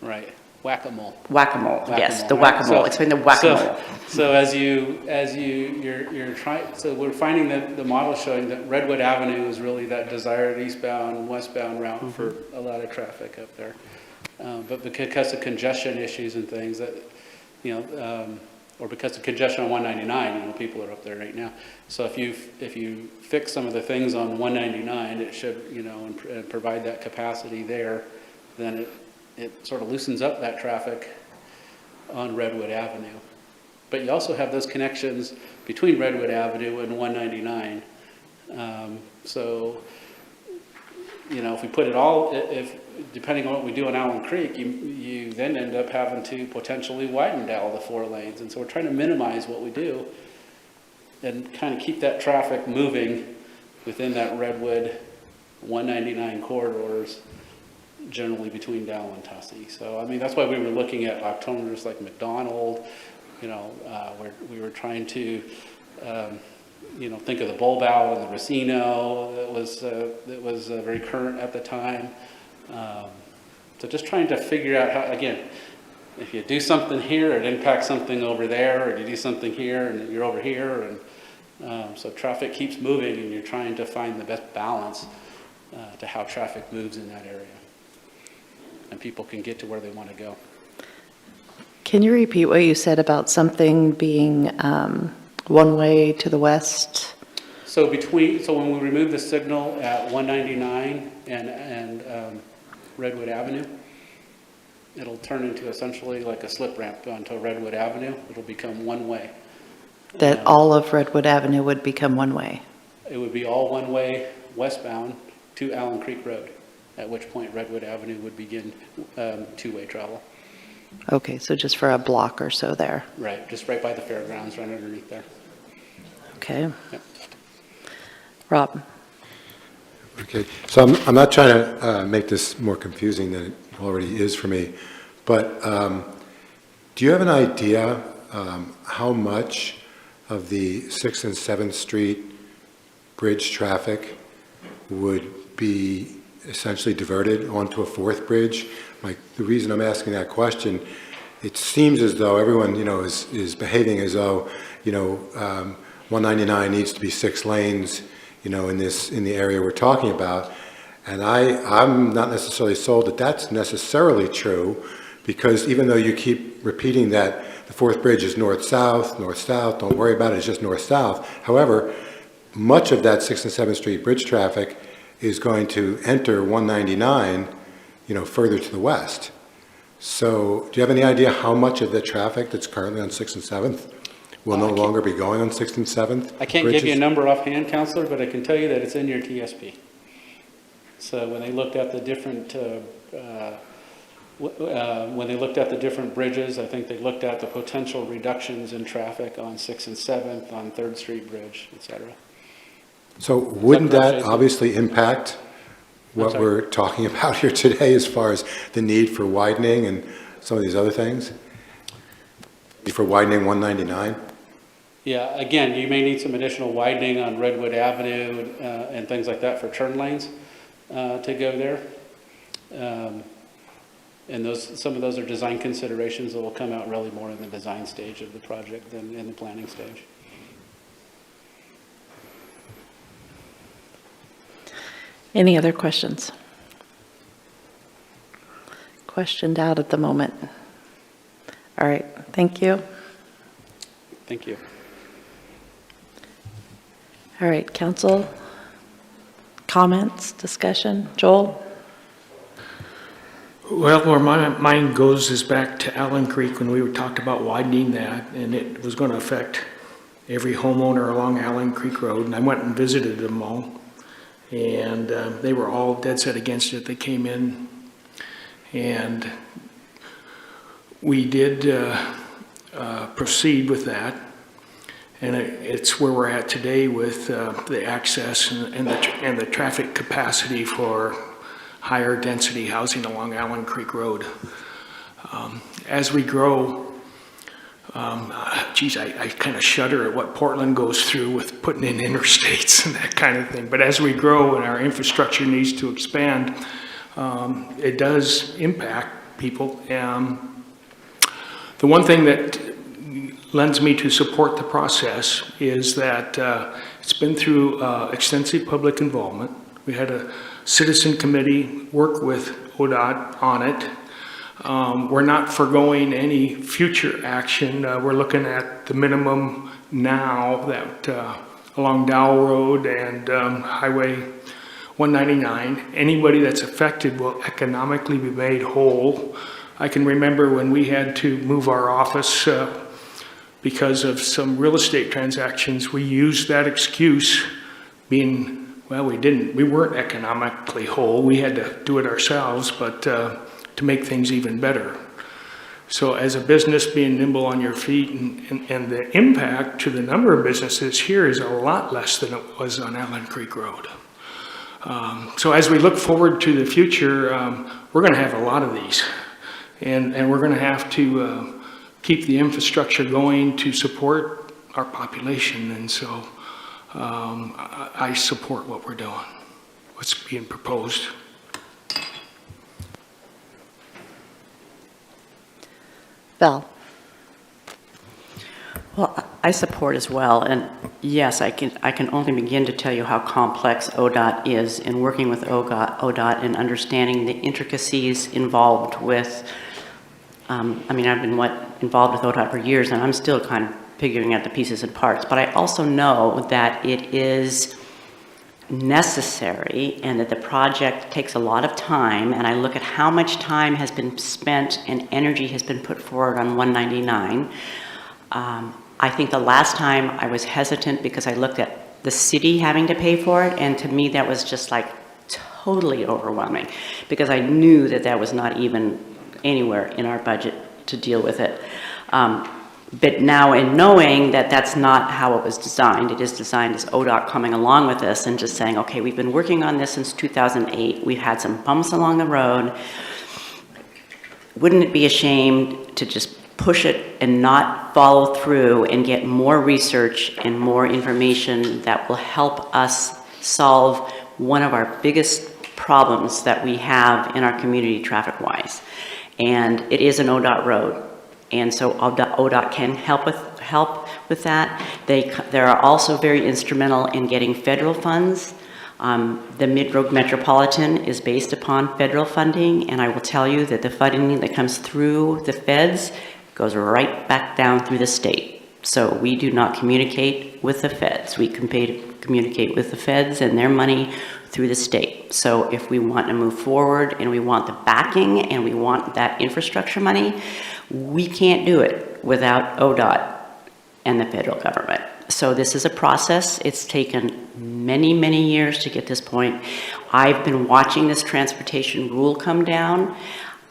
whack-a-mole. Whack-a-mole, yes, the whack-a-mole. Explain the whack-a-mole. So you're trying, so we're finding that the model showing that Redwood Avenue is really that desired eastbound and westbound route for a lot of traffic up there. But because of congestion issues and things that, you know, or because of congestion on 199, you know, people are up there right now. So if you fix some of the things on 199, it should, you know, and provide that capacity there, then it sort of loosens up that traffic on Redwood Avenue. But you also have those connections between Redwood Avenue and 199. So, you know, if we put it all, depending on what we do on Allen Creek, you then end up having to potentially widen all the 4 lanes. And so we're trying to minimize what we do and kind of keep that traffic moving within that Redwood 199 corridors, generally between Dowell and Tussey. So, I mean, that's why we were looking at alternatives like McDonald, you know, where we were trying to, you know, think of the bulb out and the Racino that was very current at the time. So just trying to figure out how, again, if you do something here, it impacts something over there, or you do something here and you're over here, and so traffic keeps moving, and you're trying to find the best balance to how traffic moves in that area. And people can get to where they want to go. Can you repeat what you said about something being one way to the west? So when we remove the signal at 199 and Redwood Avenue, it'll turn into essentially like a slip ramp onto Redwood Avenue. It'll become one way. That all of Redwood Avenue would become one way? It would be all one way westbound to Allen Creek Road, at which point Redwood Avenue would begin two-way travel. Okay, so just for a block or so there. Right, just right by the fairgrounds, right underneath there. Okay. Yep. Rob? Okay, so I'm not trying to make this more confusing than it already is for me, but do you have an idea how much of the 6th and 7th Street bridge traffic would be essentially diverted onto a 4th bridge? Like, the reason I'm asking that question, it seems as though everyone, is behaving as though, 199 needs to be 6 lanes, in the area we're talking about. And I'm not necessarily sold that that's necessarily true, because even though you keep repeating that the 4th bridge is north-south, don't worry about it, it's just north-south. However, much of that 6th and 7th Street bridge traffic is going to enter 199, further to the west. So do you have any idea how much of the traffic that's currently on 6th and 7th will no longer be going on 6th and 7th? I can't give you a number offhand, Counselor, but I can tell you that it's in your TSP. So when they looked at the different bridges, I think they looked at the potential reductions in traffic on 6th and 7th, on 3rd Street Bridge, et cetera. So wouldn't that obviously impact what sorry? we're talking about here today as far as the need for widening and some of these other things? For widening 199? Yeah, again, you may need some additional widening on Redwood Avenue and things like that for turn lanes to go there. And some of those are design considerations that will come out really more in the design stage of the project than in the planning stage. Any other questions? Questioned out at the moment. All right, thank you. Thank you. All right, council, comments, discussion? Joel? Well, where my mind goes is back to Allen Creek when we talked about widening that, and it was going to affect every homeowner along Allen Creek Road, and I went and visited them all, and they were all dead set against it. They came in, and we did proceed with that, and it's where we're at today with the access and the traffic capacity for higher density housing along Allen Creek Road. As we grow, I kind of shudder at what Portland goes through with putting in interstates and that kind of thing. But as we grow and our infrastructure needs to expand, it does impact people. The one thing that lends me to support the process is that it's been through extensive public involvement. We had a citizen committee work with ODOT on it. We're not foregoing any future action. We're looking at the minimum now that along Dowell Road and Highway 199, anybody that's affected will economically be made whole. I can remember when we had to move our office because of some real estate transactions, we used that excuse being, well, we weren't economically whole. We had to do it ourselves, but to make things even better. So as a business, being nimble on your feet and the impact to the number of businesses here is a lot less than it was on Allen Creek Road. So as we look forward to the future, we're going to have a lot of these. And we're going to have to keep the infrastructure going to support our population. And so I support what we're doing, what's being proposed. Val? Well, I support as well, and Yes, I can only begin to tell you how complex ODOT is in working with ODOT and understanding the intricacies involved with, I've been involved with ODOT for years, and I'm still kind of figuring out the pieces and parts, but I also know that it is necessary and that the project takes a lot of time, and I look at how much time has been spent and energy has been put forward on 199. I think the last time I was hesitant because I looked at the city having to pay for it, and to me that was just like totally overwhelming because I knew that that was not even anywhere in our budget to deal with it. But now in knowing that that's not how it was designed, it is designed as ODOT coming along with us and just saying, okay, we've been working on this since 2008. We've had some bumps along the road. Wouldn't it be a shame to just push it and not follow through and get more research and more information that will help us solve one of our biggest problems that we have in our community traffic-wise? And it is an ODOT road. And so ODOT can help with that. They are also very instrumental in getting federal funds. The Mid-Road Metropolitan is based upon federal funding, and I will tell you that the funding that comes through the feds goes right back down through the state. So we do not communicate with the feds. We communicate with the feds and their money through the state. So if we want to move forward and we want the backing and we want that infrastructure money, we can't do it without ODOT and the federal government. So this is a process. It's taken many, many years to get this point. I've been watching this transportation rule come down.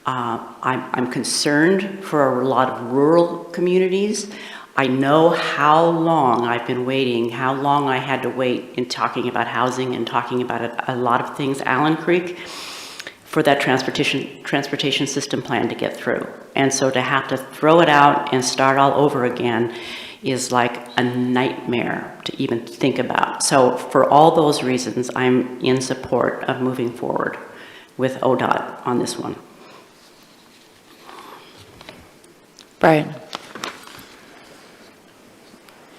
I'm concerned for a lot of rural communities. I know how long I've been waiting, how long I had to wait in talking about housing and talking about a lot of things, Allen Creek, for that transportation system plan to get through. And so to have to throw it out and start all over again is like a nightmare to even think about. So for all those reasons, I'm in support of moving forward with ODOT on this one. Brian.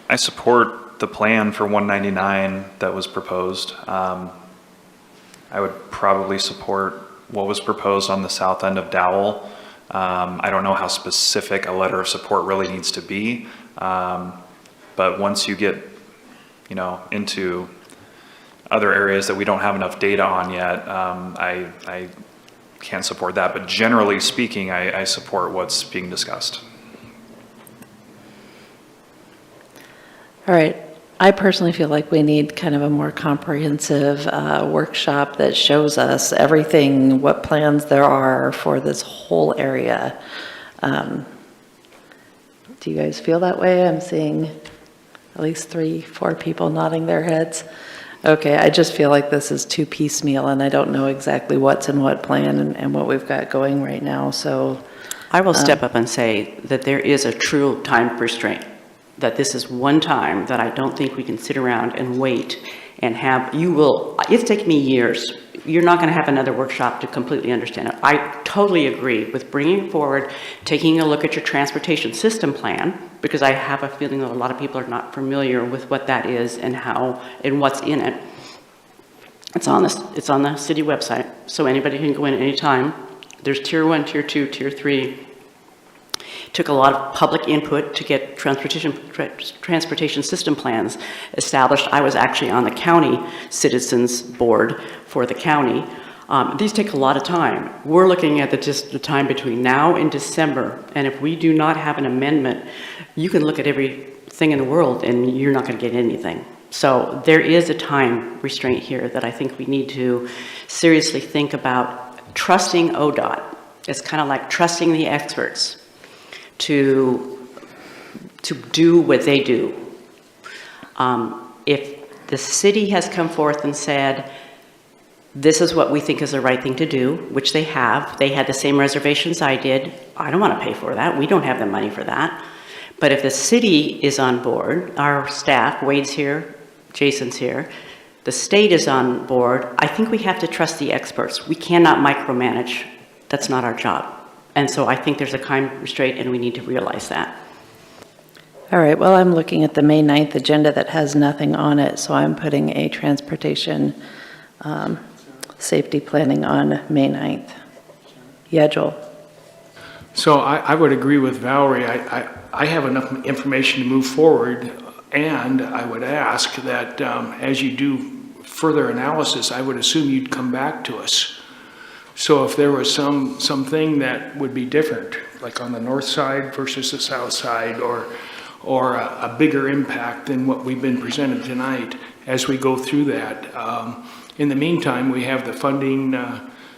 I support the plan for 199 that was proposed. I would probably support what was proposed on the south end of Dowell. I don't know how specific a letter of support really needs to be, but once you get, into other areas that we don't have enough data on yet, I can't support that. But generally speaking, I support what's being discussed. All right. I personally feel like we need kind of a more comprehensive workshop that shows us everything, what plans there are for this whole area. Do you guys feel that way? I'm seeing at least 3-4 people nodding their heads. Okay, I just feel like this is too piecemeal and I don't know exactly what's in what plan and what we've got going right now. So I will step up and say that there is a true time restraint. That this is one time that I don't think we can sit around and wait and have, it's taken me years. You're not going to have another workshop to completely understand it. I totally agree with bringing forward, taking a look at your transportation system plan, because I have a feeling that a lot of people are not familiar with what that is and how and what's in it. It's on the city website, so anybody can go in anytime. There's tier 1, tier 2, tier 3. Took a lot of public input to get transportation system plans established. I was actually on the county citizens board for the county. These take a lot of time. We're looking at just the time between now and December, and if we do not have an amendment, you can look at everything in the world and you're not going to get anything. So there is a time restraint here that I think we need to seriously think about. Trusting ODOT. It's kind of like trusting the experts to do what they do. If the city has come forth and said, this is what we think is the right thing to do, which they have. They had the same reservations I did. I don't want to pay for that. We don't have the money for that. But if the city is on board, our staff, Wade's here, Jason's here, the state is on board, I think we have to trust the experts. We cannot micromanage. That's not our job. And so I think there's a time restraint and we need to realize that. All right, well, I'm looking at the May 9th agenda that has nothing on it, so I'm putting a transportation safety planning on May 9th. Yeah, Joel? So I would agree with Valerie. I have enough information to move forward, and I would ask that as you do further analysis, I would assume you'd come back to us. So if there was something that would be different, like on the north side versus the south side, or a bigger impact than what we've been presented tonight as we go through that. In the meantime, we have the funding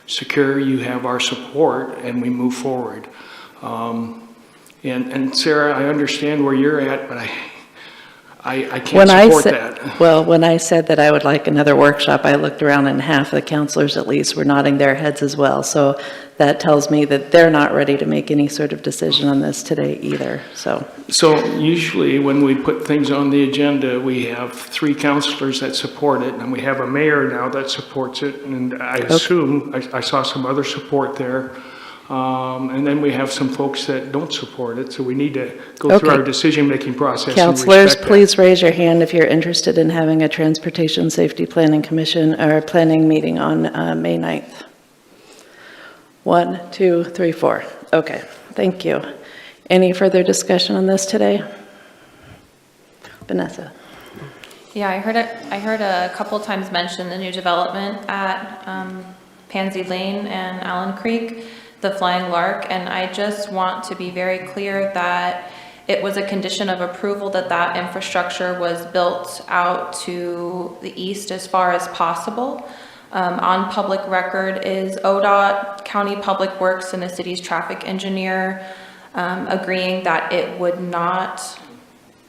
secure, you have our support, and we move forward. And Sarah, I understand where you're at, but I can't support that. Well, when I said that I would like another workshop, I looked around and half of the counselors at least were nodding their heads as well. So that tells me that they're not ready to make any sort of decision on this today either, so. So usually when we put things on the agenda, we have 3 counselors that support it, and we have a mayor now that supports it, and I assume, I saw some other support there. And then we have some folks that don't support it, so we need to go through our decision-making process and Counselors, respect that. please raise your hand if you're interested in having a Transportation Safety Planning Commission or planning meeting on May 9th. 1, 2, 3, 4. Okay, thank you. Any further discussion on this today? Vanessa? Yeah, I heard a couple times mention the new development at Pansy Lane and Allen Creek, the Flying Lark, and I just want to be very clear that it was a condition of approval that that infrastructure was built out to the east as far as possible. On public record is ODOT, County Public Works, and the city's traffic engineer agreeing that it would not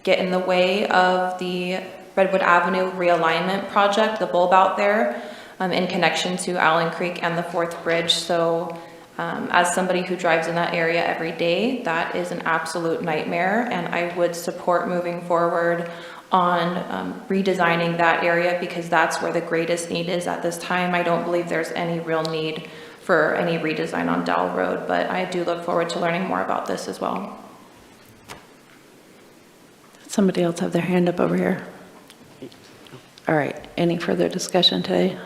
get in the way of the Redwood Avenue realignment project, the bulb out there, in connection to Allen Creek and the Fourth Bridge. So as somebody who drives in that area every day, that is an absolute nightmare, and I would support moving forward on redesigning that area because that's where the greatest need is at this time. I don't believe there's any real need for any redesign on Dowell Road, but I do look forward to learning more about this as well. Somebody else have their hand up over here? All right, any further discussion today?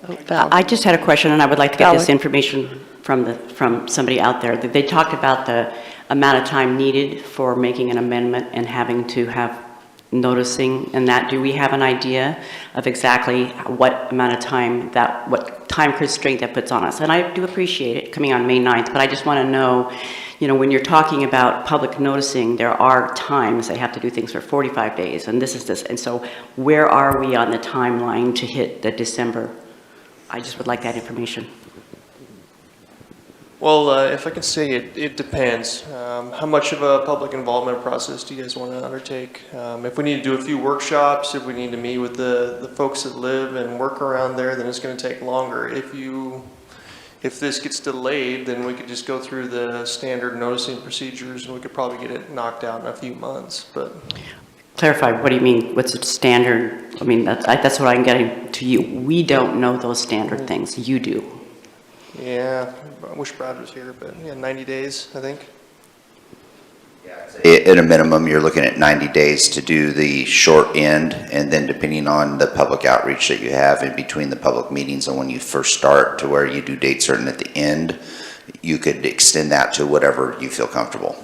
Oh, Val. I just had a question, and I would like to get this Valerie. information from somebody out there. They talked about the amount of time needed for making an amendment and having to have noticing and that. Do we have an idea of exactly what amount of time what time constraint that puts on us? And I do appreciate it coming on May 9th, but I just want to know, when you're talking about public noticing, there are times they have to do things for 45 days, and this is this. And so where are we on the timeline to hit the December? I just would like that information. Well, if I can say it depends. How much of a public involvement process do you guys want to undertake? If we need to do a few workshops, if we need to meet with the folks that live and work around there, then it's going to take longer. If this gets delayed, then we could just go through the standard noticing procedures and we could probably get it knocked out in a few months. But Clarify, what do you mean? What's the standard? I mean, that's what I'm getting to you. We don't know those standard things. You do. yeah, I wish Brad was here, but yeah, 90 days, I think. At a minimum, you're looking at 90 days to do the short end, and then depending on the public outreach that you have in between the public meetings and when you first start to where you do date certain at the end, you could extend that to whatever you feel comfortable.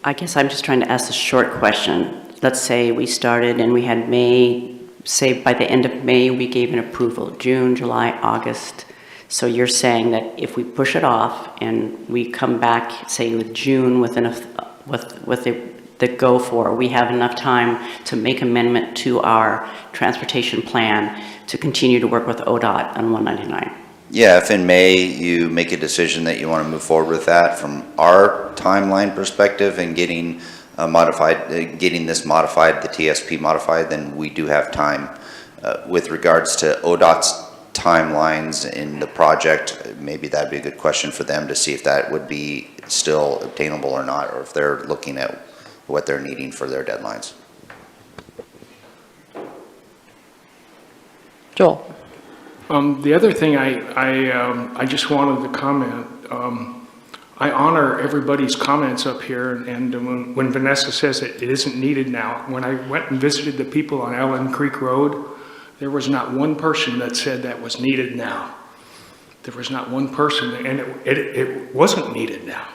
I guess I'm just trying to ask a short question. Let's say we started and we had May, say by the end of May, we gave an approval, June, July, August. So you're saying that if we push it off and we come back, say with June with the go for, we have enough time to make amendment to our transportation plan to continue to work with ODOT on 199. Yeah, if in May you make a decision that you want to move forward with that, from our timeline perspective and getting this modified, the TSP modified, then we do have time. With regards to ODOT's timelines in the project, maybe that'd be a good question for them to see if that would be still obtainable or not, or if they're looking at what they're needing for their deadlines. Joel. The other thing I just wanted to comment, I honor everybody's comments up here, and when Vanessa says it isn't needed now, when I went and visited the people on Allen Creek Road, there was not one person that said that was needed now. There was not one person, and it wasn't needed now.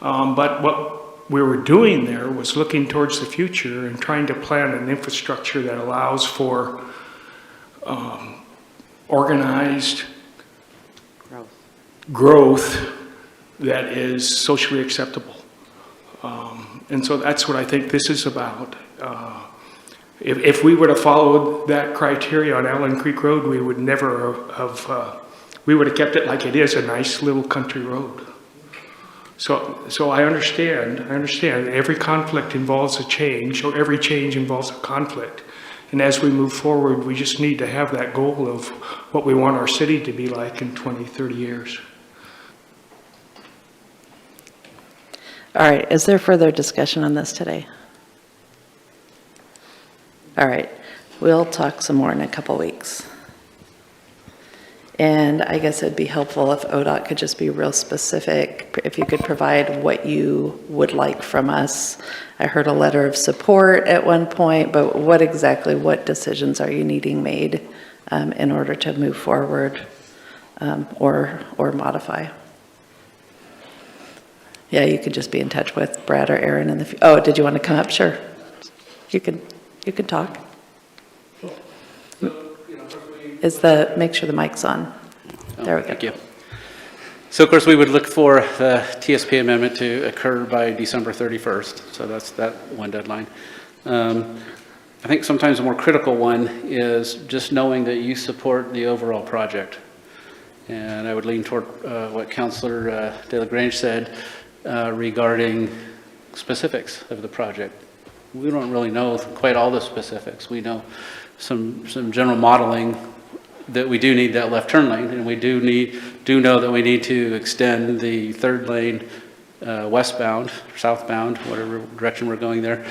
But what we were doing there was looking towards the future and trying to plan an infrastructure that allows for organized growth that is socially acceptable. And so that's what I think this is about. If we would have followed that criteria on Allen Creek Road, we would never have, we would have kept it like it is, a nice little country road. So I understand every conflict involves a change, or every change involves a conflict. And as we move forward, we just need to have that goal of what we want our city to be like in 20, 30 years. All right, is there further discussion on this today? All right, we'll talk some more in a couple weeks. And I guess it'd be helpful if ODOT could just be real specific, if you could provide what you would like from us. I heard a letter of support at one point, but what decisions are you needing made in order to move forward or modify? Yeah, you could just be in touch with Brad or Aaron in the, oh, did you want to come up? Sure. You can talk. Make sure the mic's on. There we go. Thank you. So of course we would look for the TSP amendment to occur by December 31st. So that's that one deadline. I think sometimes a more critical one is just knowing that you support the overall project. And I would lean toward what Councilor De La Grange said regarding specifics of the project. We don't really know quite all the specifics. We know some general modeling that we do need that left turn lane, and we do know that we need to extend the third lane westbound, southbound, whatever direction we're going there,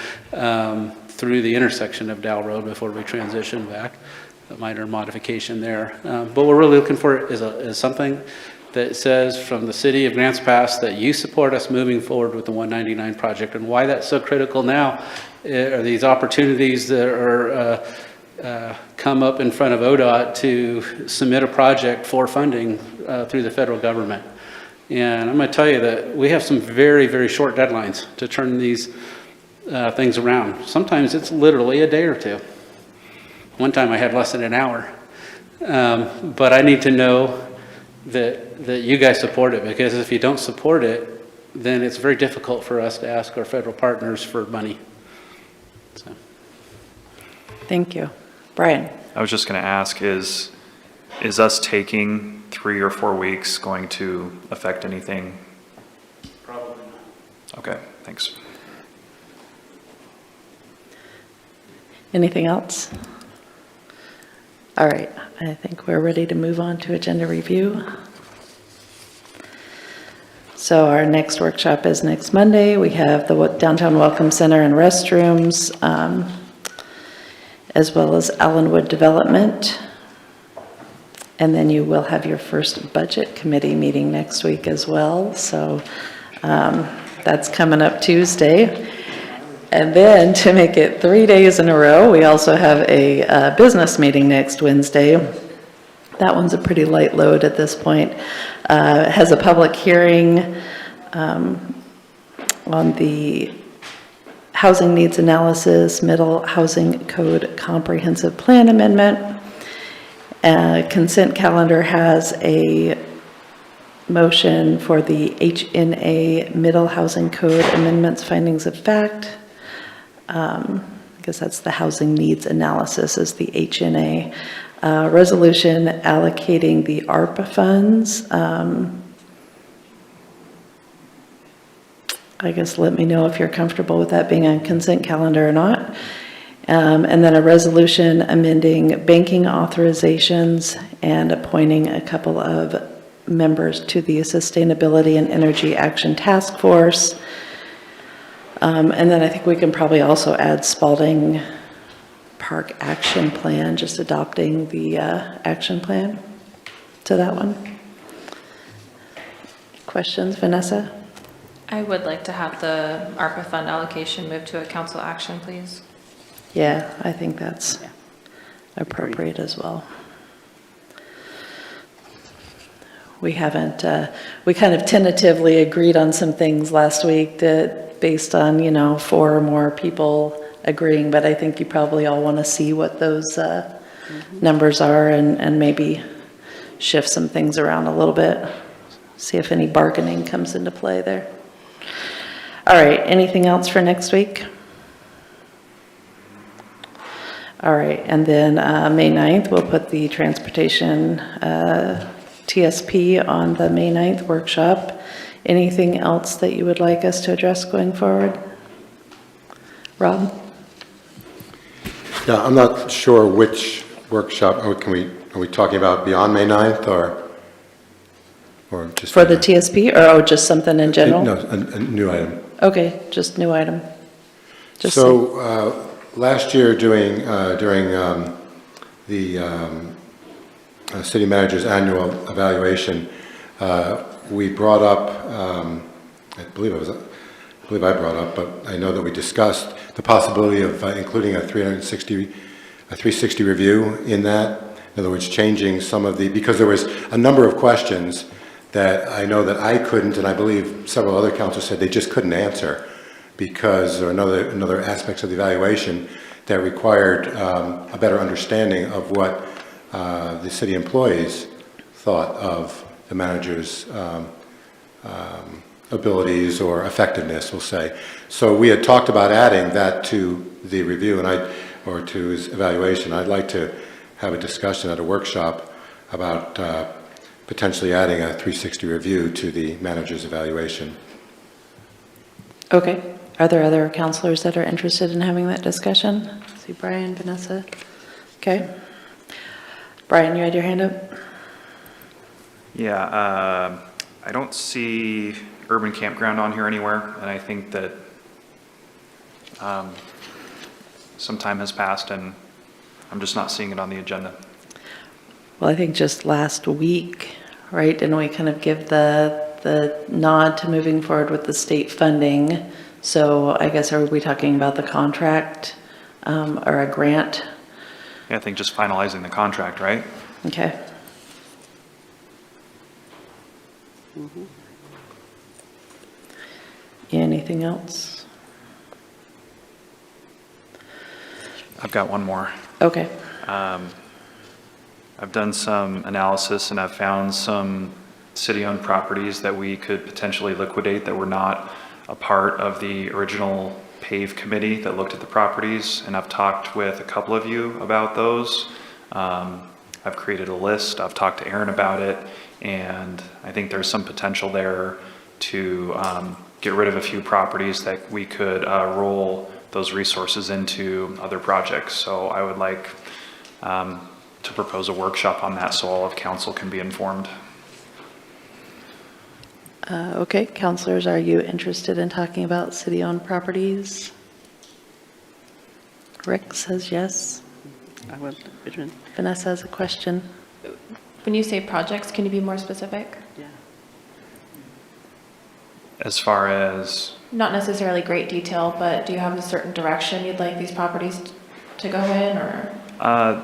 through the intersection of Dow Road before we transition back. A minor modification there. But what we're really looking for is something that says from the city of Grants Pass that you support us moving forward with the 199 project. And why that's so critical now are these opportunities that are come up in front of ODOT to submit a project for funding through the federal government. And I'm going to tell you that we have some very, very short deadlines to turn these things around. Sometimes it's literally a day or two. One time I had less than an hour. But I need to know that you guys support it, because if you don't support it, then it's very difficult for us to ask our federal partners for money. So. Thank you. Brian. I was just going to ask, is us taking 3 or 4 weeks going to affect anything? Probably not. Okay, thanks. Anything else? All right, I think we're ready to move on to agenda review. So our next workshop is next Monday. We have the Downtown Welcome Center and restrooms, as well as Allenwood Development. And then you will have your first budget committee meeting next week as well. So that's coming up Tuesday. And then to make it 3 days in a row, we also have a business meeting next Wednesday. That one's a pretty light load at this point. It has a public hearing on the Housing Needs Analysis, Middle Housing Code Comprehensive Plan Amendment. Consent calendar has a motion for the HNA Middle Housing Code Amendments Findings of Fact. I guess that's the Housing Needs Analysis is the HNA. Resolution allocating the ARPA funds. I guess let me know if you're comfortable with that being on consent calendar or not. And then a resolution amending banking authorizations and appointing a couple of members to the Sustainability and Energy Action Task Force. And then I think we can probably also add Spalding Park Action Plan, just adopting the action plan to that one. questions? Vanessa? I would like to have the ARPA fund allocation moved to a council action, please. Yeah, I think that's appropriate as well. We haven't, we kind of tentatively agreed on some things last week that based on, 4 or more people agreeing, but I think you probably all want to see what those numbers are and maybe shift some things around a little bit, see if any bargaining comes into play there. All right, anything else for next week? All right, and then May 9th, we'll put the transportation TSP on the May 9th workshop. Anything else that you would like us to address going forward? Rob? Yeah, I'm not sure which workshop, are we talking about beyond May 9th or just? For the TSP or just something in general? No, a new item. Okay, just new item. Last year during the city manager's annual evaluation, we brought up, I believe I brought up, but I know that we discussed the possibility of including a 360 review in that. In other words, changing some of because there was a number of questions that I know that I couldn't, and I believe several other councils said they just couldn't answer because there are another aspects of the evaluation that required a better understanding of what the city employees thought of the manager's abilities or effectiveness, we'll say. So we had talked about adding that to the review or to his evaluation. I'd like to have a discussion at a workshop about potentially adding a 360 review to the manager's evaluation. Okay. Are there other counselors that are interested in having that discussion? See Brian, Vanessa? Okay. Brian, you had your hand up? Yeah, I don't see urban campground on here anywhere, and I think that some time has passed and I'm just not seeing it on the agenda. Well, I think just last week, right, didn't we kind of give the nod to moving forward with the state funding? So I guess, are we talking about the contract or a grant? Yeah, I think just finalizing the contract, right? Okay. Anything else? I've got one more. Okay. I've done some analysis and I've found some city-owned properties that we could potentially liquidate that were not a part of the original PAVE committee that looked at the properties, and I've talked with a couple of you about those. I've created a list, I've talked to Aaron about it, and I think there's some potential there to get rid of a few properties that we could roll those resources into other projects. So I would like to propose a workshop on that so all of council can be informed. Okay, counselors, are you interested in talking about city-owned properties? Rick says yes. I would. Vanessa has a question. When you say projects, can you be more specific? Yeah. As far as? Not necessarily great detail, but do you have a certain direction you'd like these properties to go in, or?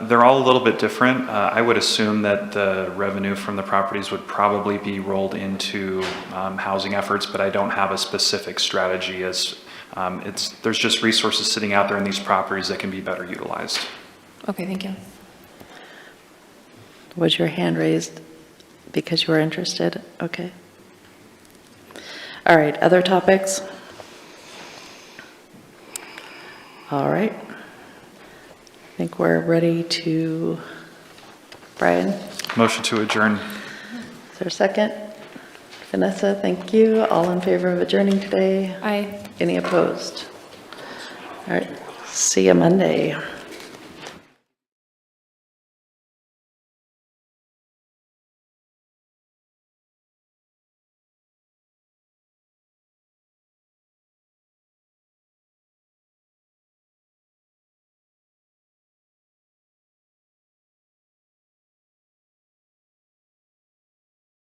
They're all a little bit different. I would assume that the revenue from the properties would probably be rolled into housing efforts, but I don't have a specific strategy as there's just resources sitting out there in these properties that can be better utilized. Okay, thank you. Was your hand raised because you were interested? Okay. All right, other topics? All right. I think we're ready to, Brian? Motion to adjourn. Is there a second? Vanessa, thank you. All in favor of adjourning today? Aye. Any opposed? All right, see you Monday.